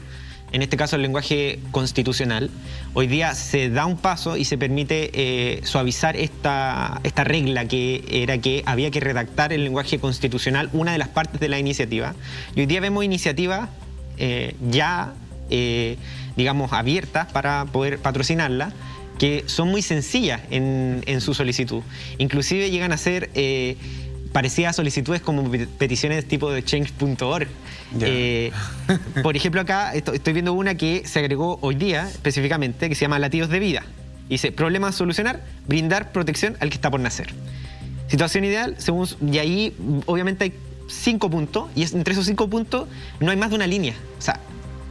en este caso el lenguaje constitucional. Hoy día se da un paso y se permite suavizar esta regla que era que había que redactar el lenguaje constitucional, una de las partes de la iniciativa. Y hoy día vemos iniciativas digamos, abiertas para poder patrocinarla, que son muy sencillas en su solicitud. Inclusive llegan a ser parecidas solicitudes como peticiones tipo de change.org. Por ejemplo, acá estoy viendo una que se agregó hoy día específicamente, que se llama Latidos de Vida. Dice, problema a solucionar, brindar protección al que está por nacer. Situación ideal, y ahí obviamente hay 5 puntos, y entre esos 5 puntos no hay más de una línea. O sea,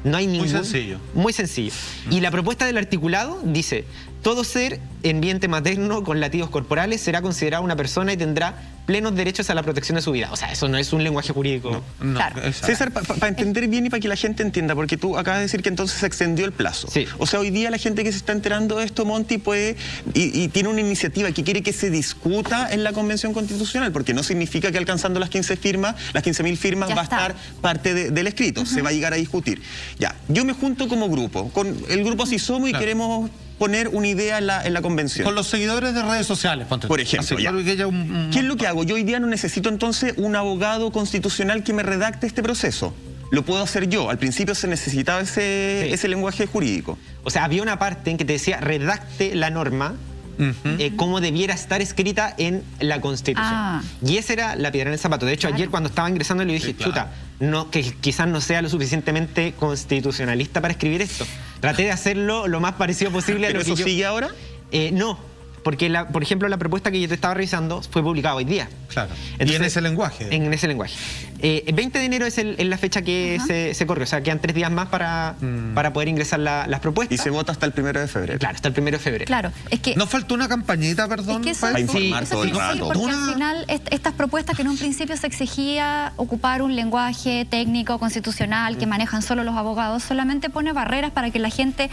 no hay ningún... Muy sencillo. Muy sencillo. Y la propuesta del articulado dice, todo ser en vientre materno con latidos corporales será considerado una persona y tendrá plenos derechos a la protección de su vida. O sea, eso no es un lenguaje jurídico. No, Claro. César, para entender bien y para que la gente entienda, porque tú acabas de decir que entonces se extendió el plazo. Sí. O sea, hoy día la gente que se está enterando de esto, Monty, puede y tiene una iniciativa que quiere que se discuta en la Convención Constitucional, porque no significa que alcanzando las 15.000 firmas Ya va a está. estar parte del escrito, se va a llegar a discutir. Ya, yo me junto como grupo, con el grupo Así Somos y Claro. queremos poner una idea en la convención. Con los seguidores de redes sociales, ponte tú. Por ejemplo, Así, ya. claro que haya un- ¿Qué es lo que hago? Yo hoy día no necesito entonces un abogado constitucional que me redacte este proceso. Lo puedo hacer yo. Al principio se necesitaba ese lenguaje jurídico. O sea, había una parte en que te decía redacte la norma cómo debiera estar escrita en la Constitución. Ah. Y esa era la piedra en el zapato. De hecho, ayer cuando estaba ingresando le dije, Sí, claro. chuta, no, que quizás no sea lo suficientemente constitucionalista para escribir esto. Traté de hacerlo lo más parecido posible a ¿Pero lo que eso yo... sigue ahora? No, porque por ejemplo la propuesta que yo te estaba revisando fue publicada hoy día. Claro. Y Entonces, en ese lenguaje. En ese lenguaje. El 20 de enero es la fecha que se corre, o sea, quedan 3 días más para poder ingresar las propuestas. Y se vota hasta el 1 de febrero. Claro, hasta el 1 de febrero. Claro, es que... ¿Nos faltó una campañita, perdón? Es que eso, para Para informar eso todo el quiero decir, rato. porque al final estas propuestas que en un principio se exigía ocupar un lenguaje técnico, constitucional, que manejan solo los abogados, solamente pone barreras para que la gente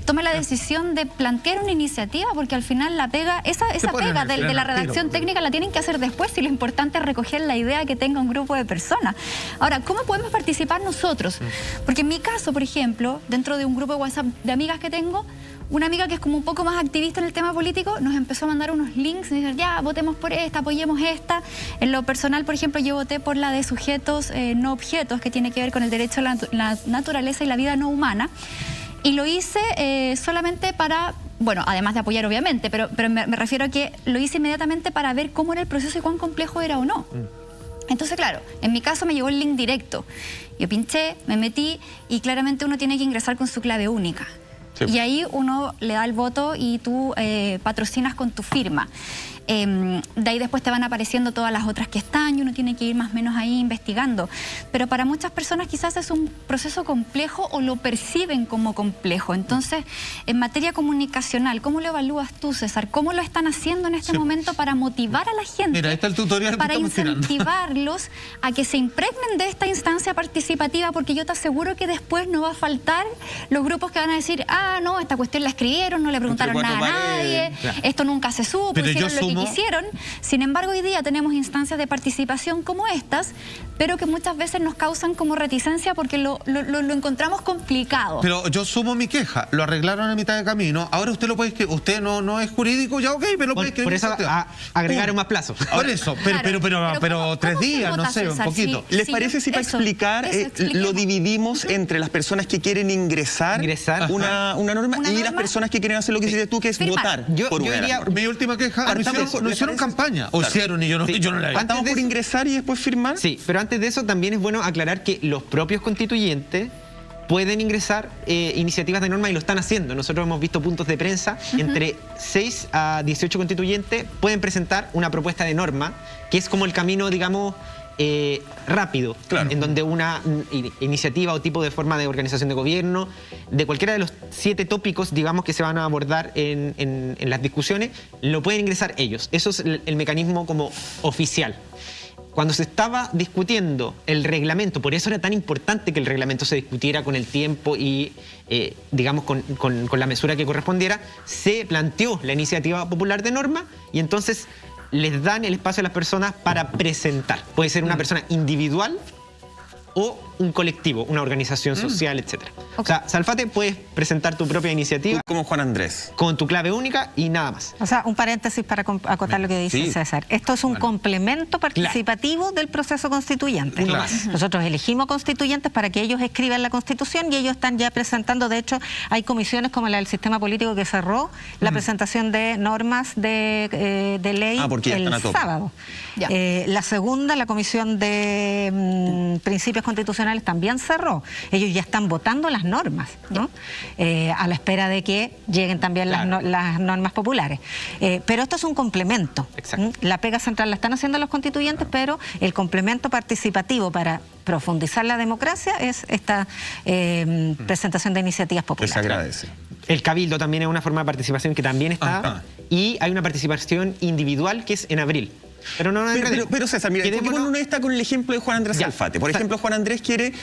tome la decisión de plantear una iniciativa, porque al final la pega, esa ponen pega el de freno la al tiro, redacción porque- técnica la tienen que hacer después, y lo importante es recoger la idea que tenga un grupo de personas. Ahora, ¿cómo podemos participar nosotros? Porque en mi caso, por ejemplo, dentro de un grupo de WhatsApp de amigas que tengo, una amiga que es como un poco más activista en el tema político nos empezó a mandar unos links y dice, ya, votemos por esta, apoyemos esta. En lo personal, por ejemplo, yo voté por la de sujetos no objetos, que tiene que ver con el derecho a la naturaleza y la vida no humana. Y lo hice solamente para, bueno, además de apoyar obviamente, pero me refiero a que lo hice inmediatamente para ver cómo era el proceso y cuán complejo era o no. Entonces, claro, en mi caso me llegó el link directo. Yo pinché, me metí y claramente uno tiene que ingresar con su clave única. Sí. Y ahí uno le da el voto y tú patrocinas con tu firma. De ahí después te van apareciendo todas las otras que están y uno tiene que ir más o menos ahí investigando. Pero para muchas personas quizás es un proceso complejo o lo perciben como complejo. Entonces, en materia comunicacional, ¿cómo lo evalúas tú, César? ¿Cómo lo están haciendo en este momento para motivar a la gente? Mira, ahí está el tutorial que Para estamos tirando. incentivarlos a que se impregnen de esta instancia participativa, porque yo te aseguro que después no va a faltar los grupos que van a decir, ah, no, esta cuestión la escribieron, no le preguntaron Entre nada a cuatro nadie, paredes. Claro. esto nunca se supo, Pero yo hicieron lo que sumo- quisieron. Sin embargo, hoy día tenemos instancias de participación como estas, pero que muchas veces nos causan como reticencia porque lo encontramos complicado. Pero yo sumo mi queja. Lo arreglaron a mitad de camino. Ahora usted lo puede escribir. Usted no es jurídico, ya ok, pero lo puede escribir. Por eso agregaron más plazos. Por eso, pero ¿cómo 3 se días, vota, no sé, un César? poquito. Sí, ¿Les sí, parece si para eso, explicar expliquemos. lo dividimos entre las personas que quieren ingresar una norma Una y las norma. personas que quieren hacer lo que dices tú, que es Firmar. votar Yo por una diría- norma? Mi última queja, Partamos, no ¿les hicieron parece? campaña. O Claro. hicieron y yo no la vi. ¿Estamos de por eso- ingresar y después firmar? Sí, pero antes de eso también es bueno aclarar que los propios constituyentes pueden ingresar iniciativas de norma y lo están haciendo. Nosotros hemos visto puntos de prensa, entre 6 a 18 constituyentes pueden presentar una propuesta de norma, que es como el camino, digamos, rápido, Claro. en donde una iniciativa o tipo de forma de organización de gobierno, de cualquiera de los 7 tópicos, digamos, que se van a abordar en las discusiones, lo pueden ingresar ellos. Eso es el mecanismo como oficial. Cuando se estaba discutiendo el reglamento, por eso era tan importante que el reglamento se discutiera con el tiempo y, digamos, con la mesura que correspondiera, se planteó la iniciativa popular de norma y entonces les dan el espacio a las personas para presentar. Puede ser una persona individual o un colectivo, una organización social, etc. O sea, Salfate, puedes presentar tu propia iniciativa Como Juan Andrés. con tu clave única y nada más. O sea, un paréntesis para acotar lo que dice Sí. César. Esto es un complemento participativo del proceso constituyente. Uno más. Nosotros elegimos constituyentes para que ellos escriban la Constitución y ellos están ya presentando. De hecho, hay comisiones como la del sistema político que cerró la presentación de normas de ley Porque ya el están a tope. sábado. Ya. La segunda, la Comisión de Principios Constitucionales, también cerró. Ellos ya están votando las normas, ¿no? A la espera de que lleguen también Claro. las normas populares. Pero esto es un complemento. Exacto. La pega central la están haciendo los constituyentes, pero el complemento participativo para profundizar la democracia es esta presentación de iniciativas Que populares. se agradece. El cabildo también es una forma de participación que también está. Ajá. Y hay una participación individual que es en abril. Pero no nos enredemos. Pero César, mira, uno está con el ejemplo de Juan Andrés Alfate. Por ejemplo, Juan Andrés quiere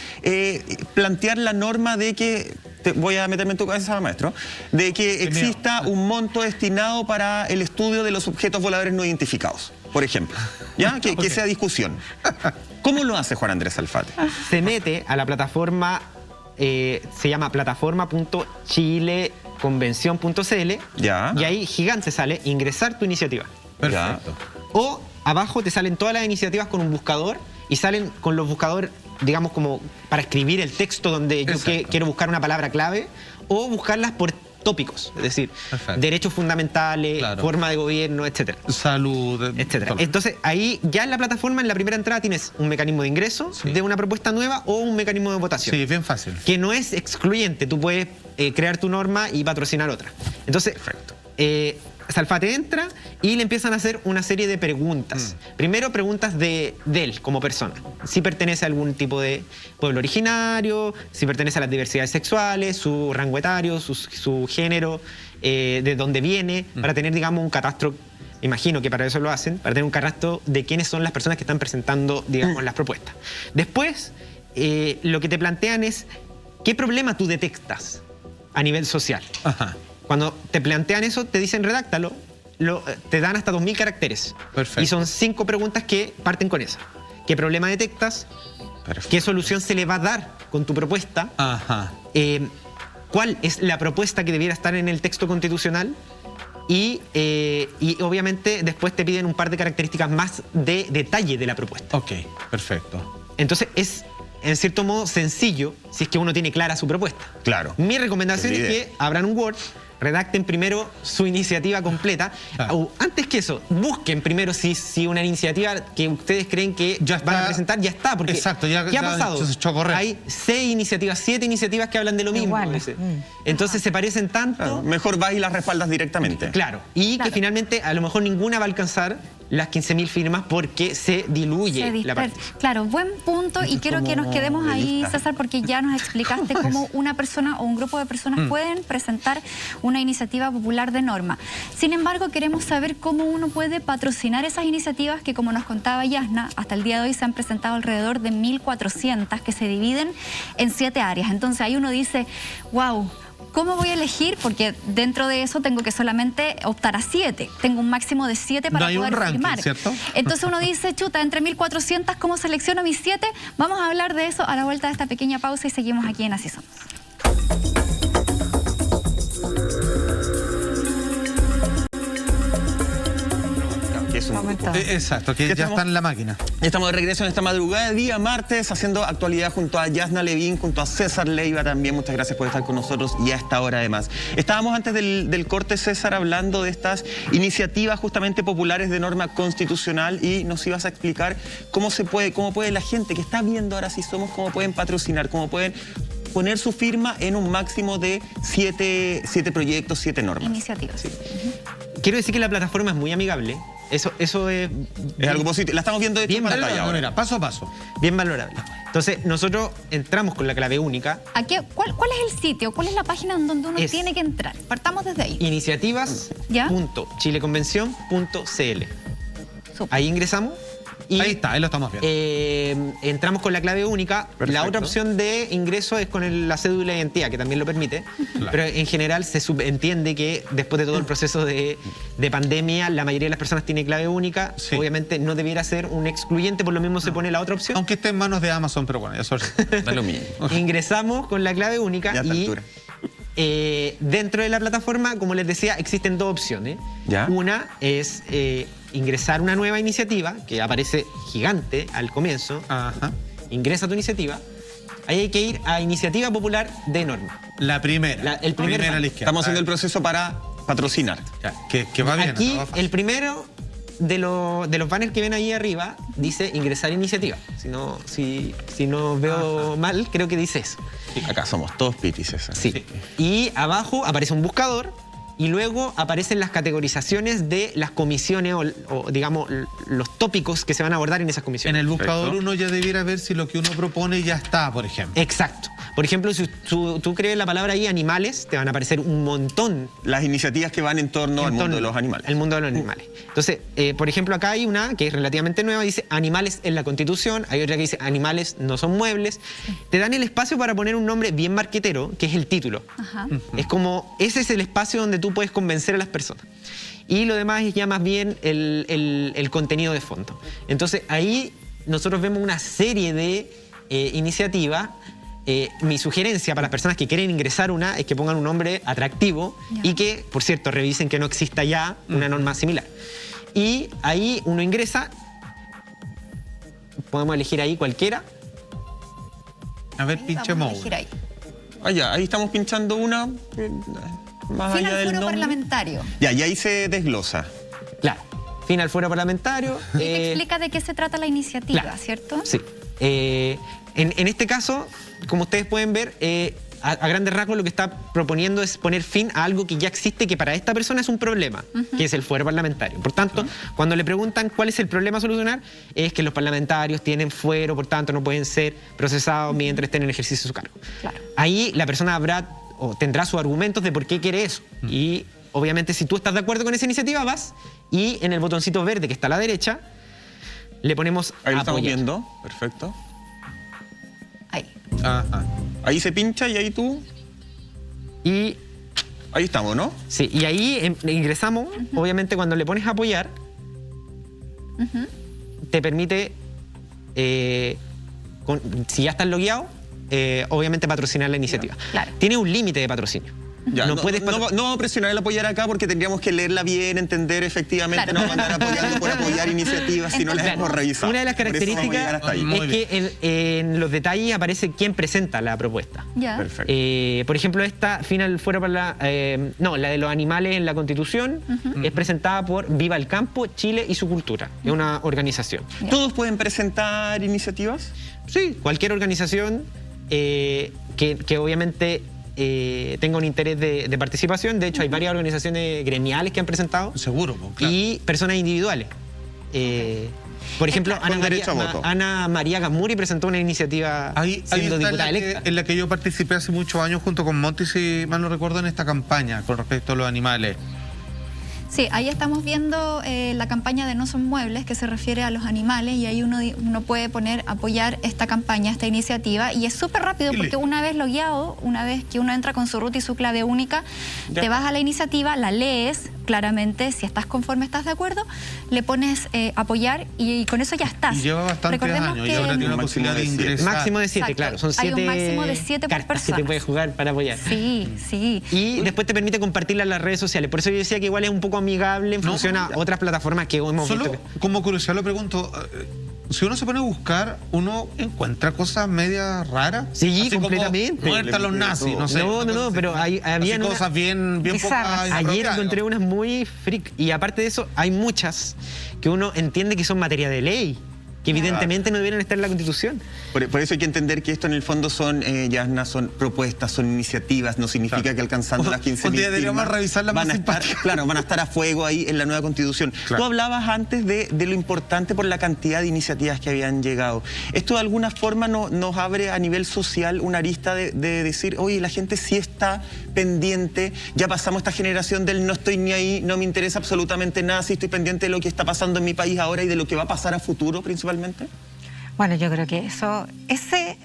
plantear la norma de que, voy a meterme en tu cabeza, maestro, de que exista un monto destinado para el estudio de los objetos voladores no identificados, por ejemplo. ¿Ya? Que sea discusión. ¿Cómo lo hace Juan Andrés Alfate? Se mete a la plataforma, se llama plataforma.chileconvención.cl. Ya. Y ahí gigante sale ingresar tu iniciativa. Perfecto. O abajo te salen todas las iniciativas con un buscador y salen con los buscadores, digamos, como para escribir el texto donde yo quiero buscar una palabra clave, o buscarlas por tópicos, es decir, derechos fundamentales, forma de gobierno, etcétera. Salud, etcétera. Entonces, ahí ya en la plataforma, en la primera entrada, tienes un mecanismo de ingreso de una propuesta nueva o un mecanismo de votación. Sí, bien fácil. Que no es excluyente, tú puedes crear tu norma y patrocinar otra. Entonces, Alfate entra y le empiezan a hacer una serie de preguntas. Primero, preguntas de él como persona. Si pertenece a algún tipo de pueblo originario, si pertenece a las diversidades sexuales, su rango etario, su género, de dónde viene, para tener, digamos, un catastro. Imagino que para eso lo hacen, para tener un catastro de quiénes son las personas que están presentando, digamos, las propuestas. Después, lo que te plantean es qué problema tú detectas a nivel social. Ajá. Cuando te plantean eso, te dicen redáctalo, te dan hasta 2000 caracteres. Perfecto. Y son 5 preguntas que parten con eso. ¿Qué problema detectas? Perfecto. ¿Qué solución se le va a dar con tu propuesta? Ajá. ¿Cuál es la propuesta que debiera estar en el texto constitucional? Y obviamente después te piden un par de características más de detalle de la propuesta. Ok, perfecto. Entonces es, en cierto modo, sencillo si es que uno tiene clara su propuesta. Claro. Mi recomendación es que abran un Word, redacten primero su iniciativa completa. O, antes que eso, busquen primero si una iniciativa que ustedes creen que ya van a presentar ya está. Porque exacto, ¿qué ha pasado? Se echó a correr. Hay 6 iniciativas, 7 iniciativas que hablan de lo mismo. Igual. Entonces se parecen tanto. Claro, mejor vas y las respaldas directamente. Claro. Y que finalmente a lo mejor ninguna va a alcanzar las 15.000 firmas porque se diluye la parte. Claro, buen punto, y quiero que nos quedemos ahí, César, porque ya nos explicaste cómo una persona o un grupo de personas pueden presentar una iniciativa popular de norma. Sin embargo, queremos saber cómo uno puede patrocinar esas iniciativas que, como nos contaba Yasna, hasta el día de hoy se han presentado alrededor de 1.400 que se dividen en 7 áreas. Entonces ahí uno dice, wow, ¿cómo voy a elegir? Porque dentro de eso tengo que solamente optar a 7. Tengo un máximo de 7 para poder firmar. ¿Cierto? Entonces uno dice, chuta, entre 1.400, ¿cómo selecciono mis 7? Vamos a hablar de eso a la vuelta de esta pequeña pausa y seguimos aquí en Así Somos. Exacto, que ya está en la máquina. Estamos de regreso en esta madrugada, día martes, haciendo actualidad junto a Yasna Levín, junto a César Leiva también. Muchas gracias por estar con nosotros y a esta hora además. Estábamos antes del corte, César, hablando de estas iniciativas justamente populares de norma constitucional, y nos ibas a explicar cómo puede la gente que está viendo ahora Así Somos, cómo pueden patrocinar, cómo pueden poner su firma en un máximo de 7 proyectos, 7 normas. Iniciativas. Sí. Quiero decir que la plataforma es muy amigable. Eso es algo positivo. La estamos viendo de hecho en pantalla ahora. Mira, paso a paso. Bien valorable. Entonces, nosotros entramos con la clave única. ¿Cuál es el sitio? ¿Cuál es la página en donde uno tiene que entrar? Partamos desde ahí. Iniciativas.chileconvención.cl. Ahí ingresamos. Y ahí está, ahí lo estamos viendo. Entramos con la clave única. Perfecto. La otra opción de ingreso es con la cédula de identidad, que también lo permite. Claro. Pero en general se subentiende que después de todo el proceso de pandemia, la mayoría de las personas tiene clave única. Sí. Obviamente no debiera ser un excluyente, por lo mismo se pone la otra opción. Aunque esté en manos de Amazon, pero bueno, eso Da lo mismo. Ingresamos con la clave única Ya a esta y altura. dentro de la plataforma, como les decía, existen 2 opciones. ¿Ya? Una es ingresar una nueva iniciativa, que aparece gigante al comienzo. Ajá. Ingresa tu iniciativa. Ahí hay que ir a Iniciativa Popular de Norma. La primera. El primer primera a la izquierda. Estamos haciendo el proceso para patrocinar. Ya, que va bien. Aquí, va fácil. el primero de los banners que ven ahí arriba dice ingresar iniciativa. Si no veo mal, creo que dice eso. Acá somos todos pitis, César. Sí. Y abajo aparece un buscador y luego aparecen las categorizaciones de las comisiones o digamos, los tópicos que se van a abordar en esas comisiones. En el buscador uno ya debiera ver si lo que uno propone ya está, por ejemplo. Exacto. Por ejemplo, si tú crees la palabra ahí, animales, te van a aparecer un montón. Las iniciativas que van en torno al mundo de los animales. El mundo de los animales. Entonces, por ejemplo, acá hay una que es relativamente nueva, dice animales en la Constitución, hay otra que dice animales no son muebles. Te dan el espacio para poner un nombre bien marquetero, que es el título. Ajá. Es como, ese es el espacio donde tú puedes convencer a las personas. Y lo demás es ya más bien el contenido de fondo. Entonces, ahí nosotros vemos una serie de iniciativas. Mi sugerencia para las personas que quieren ingresar una es que pongan un nombre atractivo y que, por cierto, revisen que no exista ya una norma similar. Y ahí uno ingresa, podemos elegir ahí cualquiera. A ver, pinchemos. Ahí estamos pinchando una, más Fin allá al del fuero nombre. parlamentario. Ya, y ahí se desglosa. Claro, fin al fuero parlamentario. Y te explica de qué se trata la iniciativa, Claro. ¿cierto? Sí. En este caso, como ustedes pueden ver, a grandes rasgos lo que está proponiendo es poner fin a algo que ya existe, que para esta persona es un problema, que es el fuero parlamentario. Por tanto, cuando le preguntan cuál es el problema a solucionar, es que los parlamentarios tienen fuero, por tanto no pueden ser procesados mientras estén en ejercicio de su cargo. Claro. Ahí la persona habrá o tendrá sus argumentos de por qué quiere eso. Y obviamente si tú estás de acuerdo con esa iniciativa, vas y en el botoncito verde que está a la derecha, le ponemos Ahí lo estamos apoyar. viendo. Perfecto. Ahí. Ajá. Ahí se pincha y ahí tú... Y Ahí estamos, ¿no? sí, y ahí ingresamos, obviamente cuando le pones apoyar, te permite, si ya estás logueado, obviamente patrocinar la iniciativa. Claro. Tiene un límite de patrocinio. Ya, no no, puedes no vamos a presionar el apoyar acá porque tendríamos que leerla bien, entender efectivamente, Claro. no van a andar apoyando por apoyar iniciativas si no las Entonces, hemos revisado. Una de las Por eso vamos a llegar características hasta ahí. Muy es bien. que en los detalles aparece quién presenta la propuesta. Ya. Perfecto. Por ejemplo, esta final fuera para la de los animales en la Constitución es presentada por Viva el Campo, Chile y su Cultura. Es una organización. ¿Todos pueden presentar iniciativas? Sí, cualquier organización que obviamente tenga un interés de participación. De hecho, hay varias organizaciones gremiales que han presentado Seguro, pues, claro. y personas individuales. Por ejemplo, Con derecho a voto. Ana María Gamuri presentó una iniciativa Ahí siendo está diputada electa. en la que yo participé hace muchos años junto con Monty, si mal no recuerdo, en esta campaña con respecto a los animales. Sí, ahí estamos viendo la campaña de No Son Muebles, que se refiere a los animales, y ahí uno puede poner apoyar esta campaña, esta iniciativa, y es súper rápido porque una vez logueado, una vez que uno entra con su root y su clave única, te vas a la iniciativa, la lees claramente, si estás conforme, estás de acuerdo, le pones apoyar y con eso ya estás. Y lleva bastantes Recordemos años que y ahora tiene la máximo posibilidad de de 7. ingresar. Máximo de 7, Exacto. claro. Son Hay un 7 máximo de 7 por cartas que te persona. puedes jugar para apoyar. Sí, sí. Y después te permite compartirla en las redes sociales. Por eso yo decía que igual es un poco amigable en función a otras plataformas que hemos Solo visto. como curiosidad lo pregunto, si uno se pone a buscar, ¿uno encuentra cosas medias raras? Sí, Así como completamente. muerta a los nazis, no sé. No, pero había cosas bien Bizarras. pocas. Ayer encontré unas muy freak. Y aparte de eso, hay muchas que uno entiende que son materia de ley, que evidentemente no debieran estar en la Constitución. Por eso hay que entender que esto en el fondo son, Yasna, son propuestas, son iniciativas, no significa Claro. que alcanzando las 15.000 Un día deberíamos firmas revisarla van más a estar, simpática. claro, van a estar a fuego ahí en la nueva Constitución. Claro. Tú hablabas antes de lo importante por la cantidad de iniciativas que habían llegado. Esto de alguna forma nos abre a nivel social una arista de decir, oye, la gente sí está pendiente, ya pasamos esta generación del no estoy ni ahí, no me interesa absolutamente nada, sí estoy pendiente de lo que está pasando en mi país ahora y de lo que va a pasar a futuro principalmente. Bueno, yo creo que ese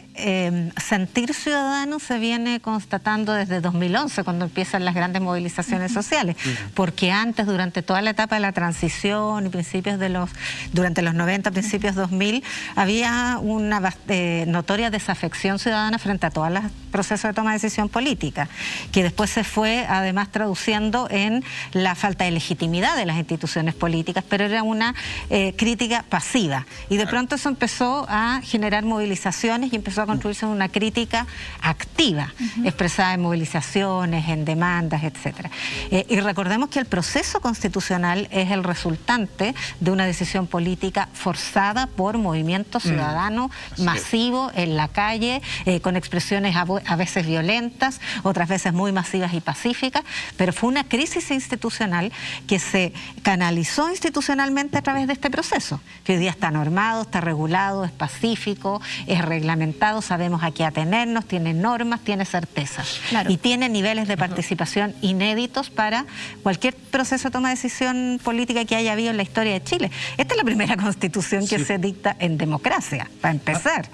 sentir ciudadano se viene constatando desde 2011, cuando empiezan las grandes movilizaciones sociales, porque antes, durante toda la etapa de la transición y durante los 90, principios 2000, había una notoria desafección ciudadana frente a todos los procesos de toma de decisión política, que después se fue además traduciendo en la falta de legitimidad de las instituciones políticas, pero era una crítica pasiva, y de pronto eso empezó a generar movilizaciones y empezó a construirse una crítica activa, expresada en movilizaciones, en demandas, etc. Y recordemos que el proceso constitucional es el resultante de una decisión política forzada por movimientos ciudadanos masivos en la calle, con expresiones a veces violentas, otras veces muy masivas y pacíficas, pero fue una crisis institucional que se canalizó institucionalmente a través de este proceso, que hoy día está normado, está regulado, es pacífico, es reglamentado, sabemos a qué atenernos, tiene normas, tiene certezas. Claro. Y tiene niveles de participación inéditos para cualquier proceso de toma de decisión política que haya habido en la historia de Chile. Esta es la primera constitución que se dicta en democracia, para empezar.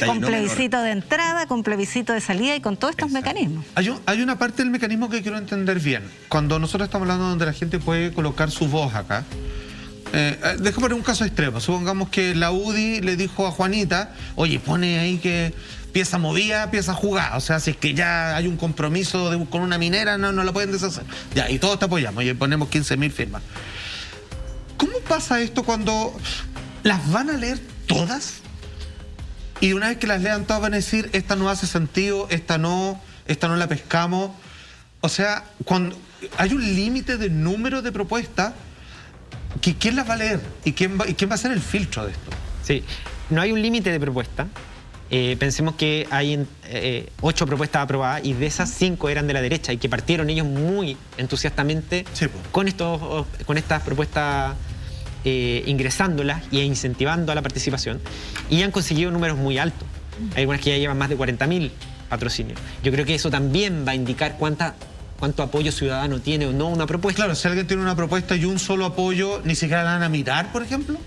Con plebiscito de entrada, con plebiscito de salida y con todos estos mecanismos. Hay una parte del mecanismo que quiero entender bien. Cuando nosotros estamos hablando donde la gente puede colocar su voz acá, déjame poner un caso extremo. Supongamos que la UDI le dijo a Juanita, oye, pone ahí que pieza movida, pieza jugada. O sea, si es que ya hay un compromiso con una minera, no la pueden deshacer. Ya, y todos te apoyamos y ponemos 15.000 firmas. ¿Cómo pasa esto cuando las van a leer todas? Y una vez que las lean todas van a decir, esta no hace sentido, esta no la pescamos. O sea, cuando hay un límite de número de propuestas, ¿quién las va a leer? ¿Y quién va a ser el filtro de esto? Sí, no hay un límite de propuesta. Pensemos que hay 8 propuestas aprobadas y de esas 5 eran de la derecha y que partieron ellos muy entusiastamente con estas propuestas, ingresándolas e incentivando a la participación, y han conseguido números muy altos. Hay algunas que ya llevan más de 40.000 patrocinios. Yo creo que eso también va a indicar cuánto apoyo ciudadano tiene o no una propuesta. Claro, si alguien tiene una propuesta y un solo apoyo, ¿ni siquiera la van a mirar, por ejemplo?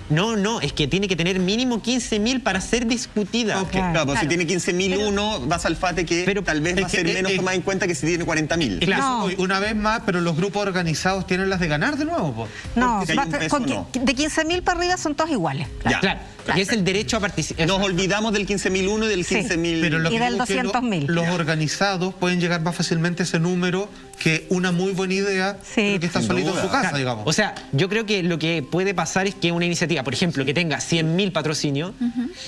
No, es que tiene que tener mínimo 15.000 para ser discutida. Okay. Claro, pues si tiene 15.001, vas al FATE que tal vez va a ser menos tomada en cuenta que si tiene 40.000. Claro, una vez más, pero los grupos organizados tienen las de ganar de nuevo, po. No, de 15.000 para arriba son todos iguales. Claro. Que es el derecho a participar. Nos olvidamos del 15.001 y del 15.000. Y del 200.000. Los organizados pueden llegar más fácilmente a ese número que una muy buena idea, pero que está solito en su casa, digamos. O sea, yo creo que lo que puede pasar es que una iniciativa, por ejemplo, que tenga 100.000 patrocinios,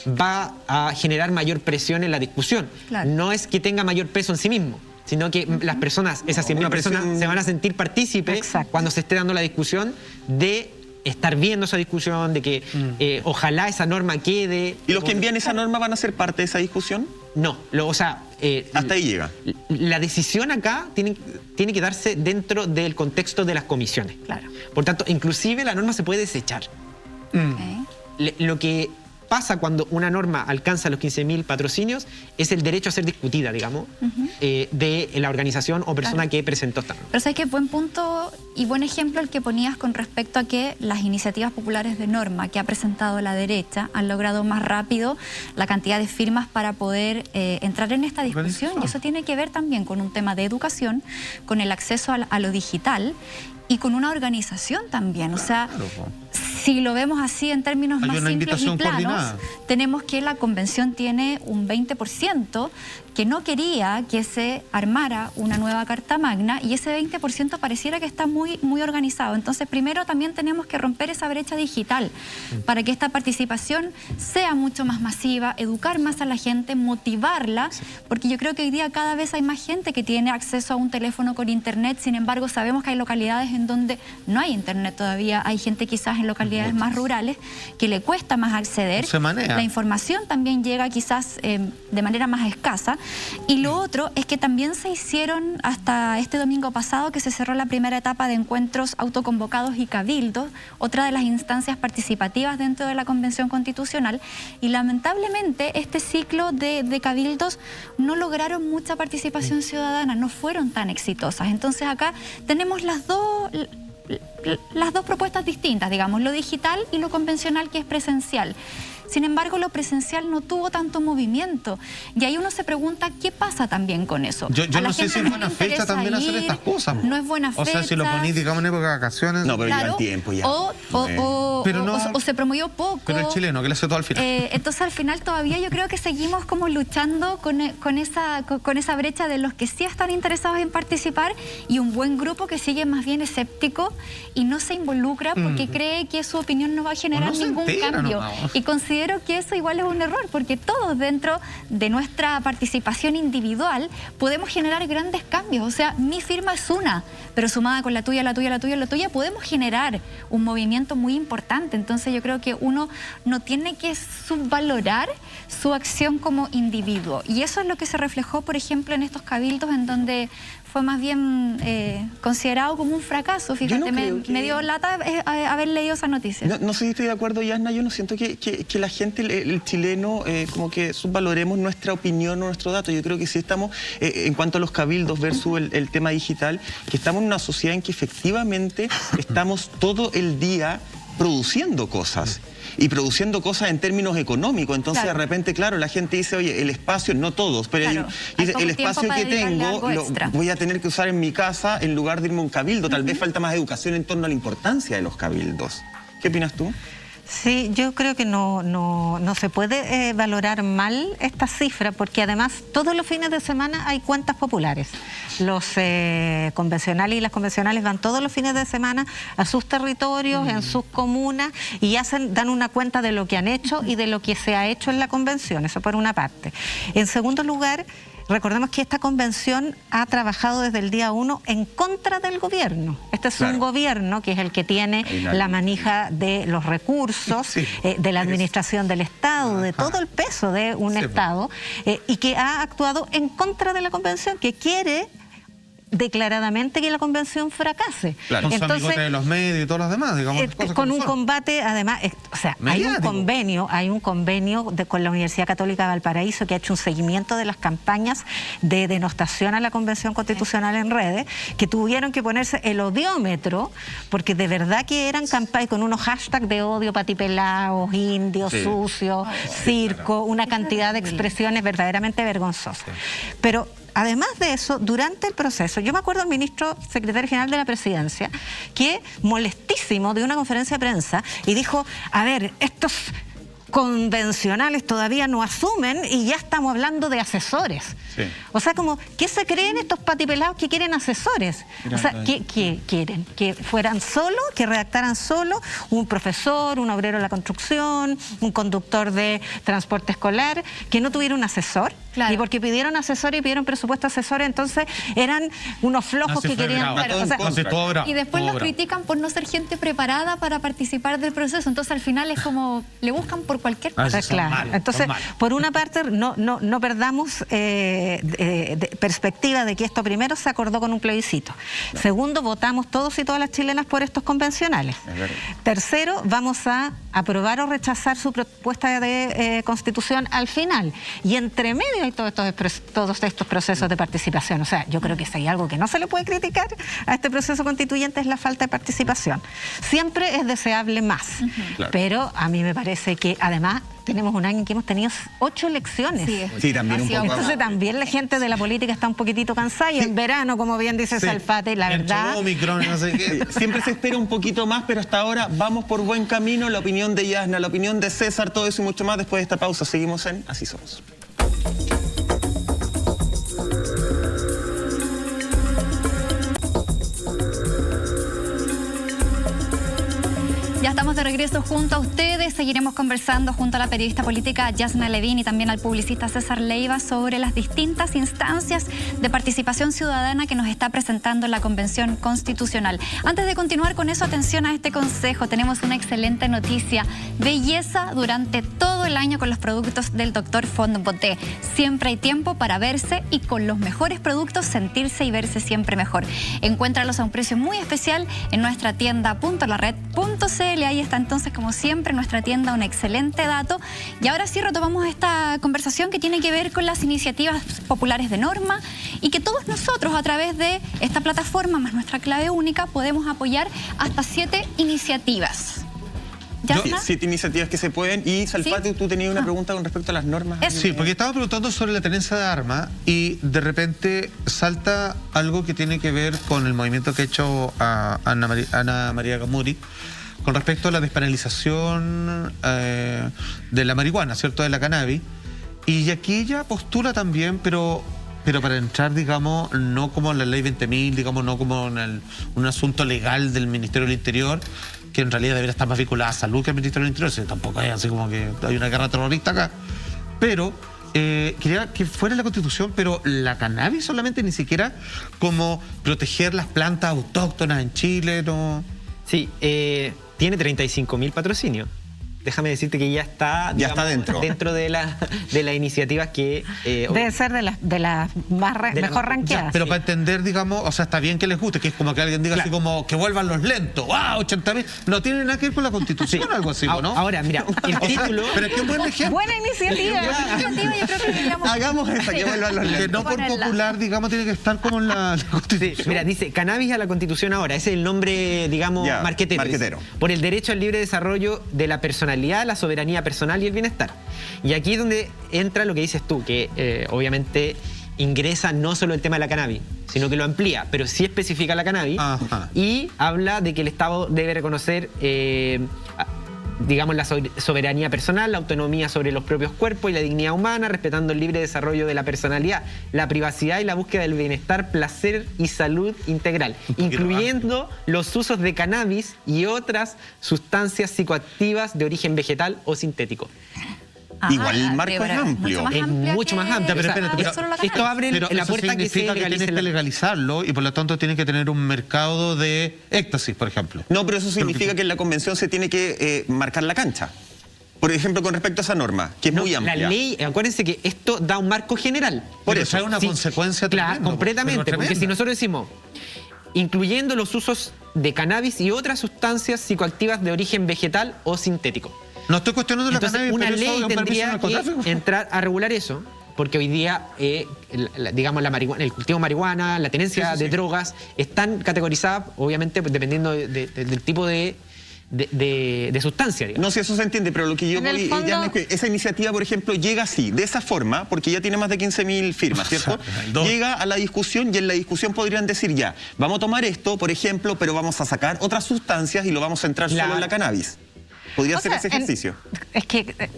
va a generar mayor presión en la discusión. Claro. No es que tenga mayor peso en sí mismo, sino que las personas, esas 100.000 personas, se van a sentir partícipes cuando se esté dando la discusión de estar viendo esa discusión, de que ojalá esa norma quede. ¿Y los que envían esa norma van a ser parte de esa discusión? No, o sea... hasta ahí llega. La decisión acá tiene que darse dentro del contexto de las comisiones. Claro. Por tanto, inclusive la norma se puede desechar. Lo que pasa cuando una norma alcanza los 15.000 patrocinios es el derecho a ser discutida, digamos, de la organización o persona que presentó esta norma. Pero sabes que buen punto y buen ejemplo el que ponías con respecto a que las iniciativas populares de norma que ha presentado la derecha han logrado más rápido la cantidad de firmas para poder entrar en esta discusión. Y eso tiene que ver también con un tema de educación, con el acceso a lo digital y con una organización también. O sea, si lo vemos así en términos más simples y planos, tenemos que la convención tiene un 20% que no quería que se armara una nueva Carta Magna, y ese 20% pareciera que está muy organizado. Entonces, primero también tenemos que romper esa brecha digital para que esta participación sea mucho más masiva, educar más a la gente, motivarla, porque yo creo que hoy día cada vez hay más gente que tiene acceso a un teléfono con internet. Sin embargo, sabemos que hay localidades en donde no hay internet todavía, hay gente quizás en localidades más rurales que le cuesta más acceder. La información también llega quizás de manera más escasa. Y lo otro es que también se hicieron hasta este domingo pasado, que se cerró la primera etapa de encuentros autoconvocados y cabildos, otra de las instancias participativas dentro de la Convención Constitucional, y lamentablemente este ciclo de cabildos no lograron mucha participación ciudadana, no fueron tan exitosas. Entonces acá tenemos las dos propuestas distintas, digamos, lo digital y lo convencional, que es presencial. Sin embargo, lo presencial no tuvo tanto movimiento. Y ahí uno se pregunta qué pasa también con eso. Yo no sé si es buena fecha también hacer estas cosas. No es buena fecha. O sea, si lo ponís, digamos, en época de vacaciones. No, pero lleva el tiempo ya. O se promovió poco. Pero el chileno, que le hace todo al final. Entonces, al final todavía yo creo que seguimos como luchando con esa brecha de los que sí están interesados en participar y un buen grupo que sigue más bien escéptico y no se involucra porque cree que su opinión no va a generar ningún cambio. Y considera considero que eso igual es un error, porque todos dentro de nuestra participación individual podemos generar grandes cambios. O sea, mi firma es una, pero sumada con la tuya, la tuya, la tuya, la tuya, podemos generar un movimiento muy importante. Entonces yo creo que uno no tiene que subvalorar su acción como individuo. Y eso es lo que se reflejó, por ejemplo, en estos cabildos en donde fue más bien considerado como un fracaso. Fíjate, me dio lata haber leído esa noticia. No sé si estoy de acuerdo, Yasna. Yo no siento que la gente, el chileno, como que subvaloremos nuestra opinión o nuestro dato. Yo creo que sí estamos, en cuanto a los cabildos versus el tema digital, que estamos en una sociedad en que efectivamente estamos todo el día produciendo cosas. Y produciendo cosas en términos económicos. Entonces, de repente, claro, la gente dice, oye, el espacio, no todos, pero dice, el espacio que tengo lo voy a tener que usar en mi casa en lugar de irme a un cabildo. Tal vez falta más educación en torno a la importancia de los cabildos. ¿Qué opinas tú? Sí, yo creo que no se puede valorar mal esta cifra, porque además todos los fines de semana hay cuentas populares. Los convencionales y las convencionales van todos los fines de semana a sus territorios, en sus comunas, y dan una cuenta de lo que han hecho y de lo que se ha hecho en la convención. Eso por una parte. En segundo lugar, recordemos que esta convención ha trabajado desde el día 1 en contra del gobierno. Este es un gobierno que es el que tiene la manija de los recursos, de la administración del Estado, de todo el peso de un Estado, y que ha actuado en contra de la convención, que quiere declaradamente que la convención fracase. Claro. Con entonces, su amigote de los medios y todos los demás, digamos. Con un combate, además, o sea, hay un convenio con la Universidad Católica de Valparaíso que ha hecho un seguimiento de las campañas de denostación a la Convención Constitucional en redes, que tuvieron que ponerse el odiómetro, porque de verdad que eran campañas con unos hashtags de odio, patipelados, indios, sucios, circo, una cantidad de expresiones verdaderamente vergonzosas. Pero además de eso, durante el proceso, yo me acuerdo del ministro secretario general de la Presidencia, que molestísimo dio una conferencia de prensa y dijo, a ver, estos convencionales todavía no asumen y ya estamos hablando de asesores. O sea, como, ¿qué se creen estos patipelados que quieren asesores? O sea, ¿qué quieren? ¿Que fueran solo, que redactaran solo un profesor, un obrero de la construcción, un conductor de transporte escolar, que no tuviera un asesor? Y porque pidieron asesores y pidieron presupuesto asesores, entonces eran unos flojos que querían... y después los critican por no ser gente preparada para participar del proceso. Entonces al final es como, le buscan por cualquier cosa. Entonces, por una parte, no perdamos perspectiva de que esto primero se acordó con un plebiscito. Segundo, votamos todos y todas las chilenas por estos convencionales. Tercero, vamos a aprobar o rechazar su propuesta de constitución al final. Y entre medio hay todos estos procesos de participación. O sea, yo creo que si hay algo que no se le puede criticar a este proceso constituyente es la falta de participación. Siempre es deseable más, pero a mí me parece que además tenemos un año en que hemos tenido 8 elecciones. Sí, también un poco. Entonces también la gente de la política está un poquitito cansada y en verano, como bien dice Salfate, la verdad... Omicron, no sé qué. Siempre se espera un poquito más, pero hasta ahora vamos por buen camino. La opinión de Yasna, la opinión de César, todo eso y mucho más después de esta pausa. Seguimos en Así Somos. Ya estamos de regreso junto a ustedes. Seguiremos conversando junto a la periodista política Yasna Levin y también al publicista César Leiva sobre las distintas instancias de participación ciudadana que nos está presentando la Convención Constitucional. Antes de continuar con eso, atención a este consejo. Tenemos una excelente noticia. Belleza durante todo el año con los productos del Dr. Font Boté. Siempre hay tiempo para verse y con los mejores productos sentirse y verse siempre mejor. Encuéntralos a un precio muy especial en nuestra tienda .lared.cl. Ahí está entonces, como siempre, nuestra tienda, un excelente dato. Y ahora sí retomamos esta conversación que tiene que ver con las iniciativas populares de Norma y que todos nosotros a través de esta plataforma más nuestra clave única podemos apoyar hasta 7 iniciativas. 7 iniciativas que se pueden. Y Salfate, tú tenías una pregunta con respecto a las normas. Sí, porque estaba preguntando sobre la tenencia de armas y de repente salta algo que tiene que ver con el movimiento que ha hecho Ana María Gamuri con respecto a la despenalización de la marihuana, ¿cierto?, de la cannabis. Y aquí ella postula también, pero para entrar, digamos, no como en la ley 20.000, digamos, no como en un asunto legal del Ministerio del Interior, que en realidad debería estar más vinculada a salud que al Ministerio del Interior, si tampoco es así como que hay una guerra terrorista acá. Pero quería que fuera la Constitución, pero la cannabis solamente, ni siquiera como proteger las plantas autóctonas en Chile, ¿no? Sí, tiene 35.000 patrocinios. Déjame decirte que ya está, digamos, dentro de las iniciativas que... debe ser de las mejor ranqueadas. Pero sí. para entender, digamos, o sea, está bien que les guste, que es como que alguien diga Claro. así como que vuelvan los lentos, ¡wow! 80.000. No tiene nada que ver con la Constitución o algo así, ¿no? Ahora, mira, el título... Pero es que un buen ejemplo. Buena iniciativa. Yo creo que deberíamos... Hagamos esa, que vuelvan los Que lentos. no por Ponerla. popular, digamos, tiene que estar como en la Constitución. Sí, mira, dice cannabis a la Constitución ahora. Ese es el nombre, digamos, Ya, marquetero. marquetero. Por el derecho al libre desarrollo de la personalidad, la soberanía personal y el bienestar. Y aquí es donde entra lo que dices tú, que obviamente ingresa no solo el tema de la cannabis, sino que lo amplía, pero sí especifica la cannabis. Ajá. Y habla de que el Estado debe reconocer... digamos, la soberanía personal, la autonomía sobre los propios cuerpos y la dignidad humana, respetando el libre desarrollo de la personalidad, la privacidad y la búsqueda del bienestar, placer y salud integral, incluyendo los usos de cannabis y otras sustancias psicoactivas de origen vegetal o sintético. Igual el marco es amplio. Es mucho más amplio. Pero O sea, espérate, solo la esto cannabis. abre Pero la eso puerta que se significa que legalice tienes que legalizarlo y por lo tanto tienes que tener un mercado de éxtasis, por ejemplo. No, pero eso significa que en la convención se tiene que marcar la cancha. Por ejemplo, con respecto a esa norma, que es No, muy amplia. La ley, acuérdense que esto da un marco general. Por Pero eso, trae una Sí, consecuencia claro, tremenda, completamente, pero porque si tremenda. nosotros decimos, incluyendo los usos de cannabis y otras sustancias psicoactivas de origen vegetal o sintético. No estoy cuestionando la Entonces, cannabis, una pero eso ley es un permiso tendría de narcotráfico. que entrar a regular eso, porque hoy día, digamos, la marihuana, el cultivo de marihuana, la tenencia de drogas, están categorizadas, obviamente, dependiendo del tipo de sustancia, digamos. No sé, eso se entiende, pero lo que yo En el voy, fondo- ya es que esa iniciativa, por ejemplo, llega así, de esa forma, porque ya tiene más de 15.000 firmas, ¿cierto? el doble. Llega a la discusión y en la discusión podrían decir ya, vamos a tomar esto, por ejemplo, pero vamos a sacar otras sustancias y lo vamos a centrar solo Claro. en la cannabis. Podría O ser sea, ese ejercicio. Es que,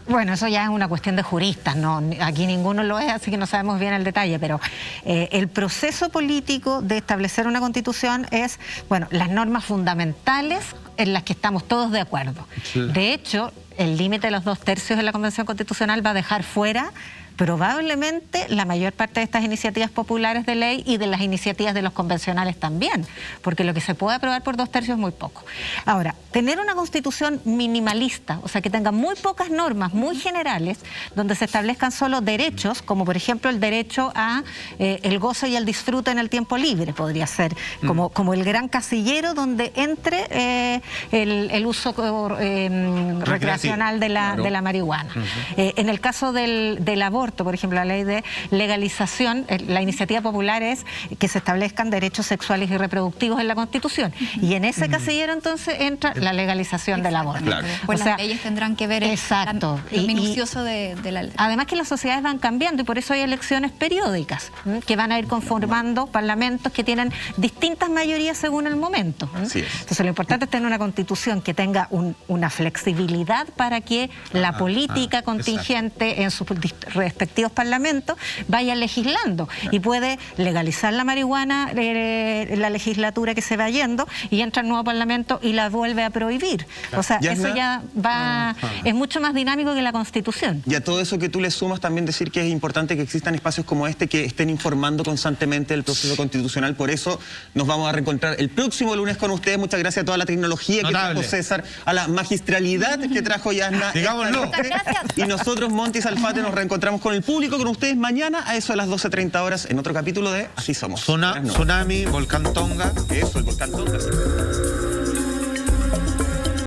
bueno, eso ya es una cuestión de juristas, ¿no? Aquí ninguno lo es, así que no sabemos bien el detalle, pero el proceso político de establecer una constitución es, bueno, las normas fundamentales en las que estamos todos de acuerdo. Sí. De hecho, el límite de los 2/3 de la Convención Constitucional va a dejar fuera probablemente la mayor parte de estas iniciativas populares de ley y de las iniciativas de los convencionales también, porque lo que se puede aprobar por 2/3 es muy poco. Ahora, tener una constitución minimalista, o sea, que tenga muy pocas normas, muy generales, donde se establezcan solo derechos, como por ejemplo el derecho a el gozo y el disfrute en el tiempo libre, podría ser, como el gran casillero donde entre el uso recreacional de la marihuana. En el caso del aborto, por ejemplo, la ley de legalización, la iniciativa popular es que se establezcan derechos sexuales y reproductivos en la Constitución. Y en ese casillero entonces entra la legalización del aborto. Claro. Pues O sea, las leyes tendrán que ver exacto. lo minucioso de la ley. Además que las sociedades van cambiando y por eso hay elecciones periódicas que van a ir conformando parlamentos que tienen distintas mayorías según el momento. Así es. Entonces lo importante es tener una constitución que tenga una flexibilidad para que la política contingente en sus respectivos parlamentos vaya legislando y puede legalizar la marihuana la legislatura que se va yendo y entra el nuevo parlamento y la vuelve a prohibir. O sea, Yasna. eso ya va, es mucho más dinámico que la Constitución. Y a todo eso que tú le sumas también decir que es importante que existan espacios como este que estén informando constantemente del proceso constitucional. Por eso nos vamos a reencontrar el próximo lunes con ustedes. Muchas gracias a toda la tecnología que Notable. trajo César, a la magistralidad que trajo Yasna. Digámoslo. Muchas gracias. Y nosotros, Monty y Salfate, nos reencontramos con el público, con ustedes mañana a eso de las 12:30 horas en otro capítulo de Así Somos. Buenas noches. Tsunami, volcán Tonga. Eso, el volcán Tonga. Sí.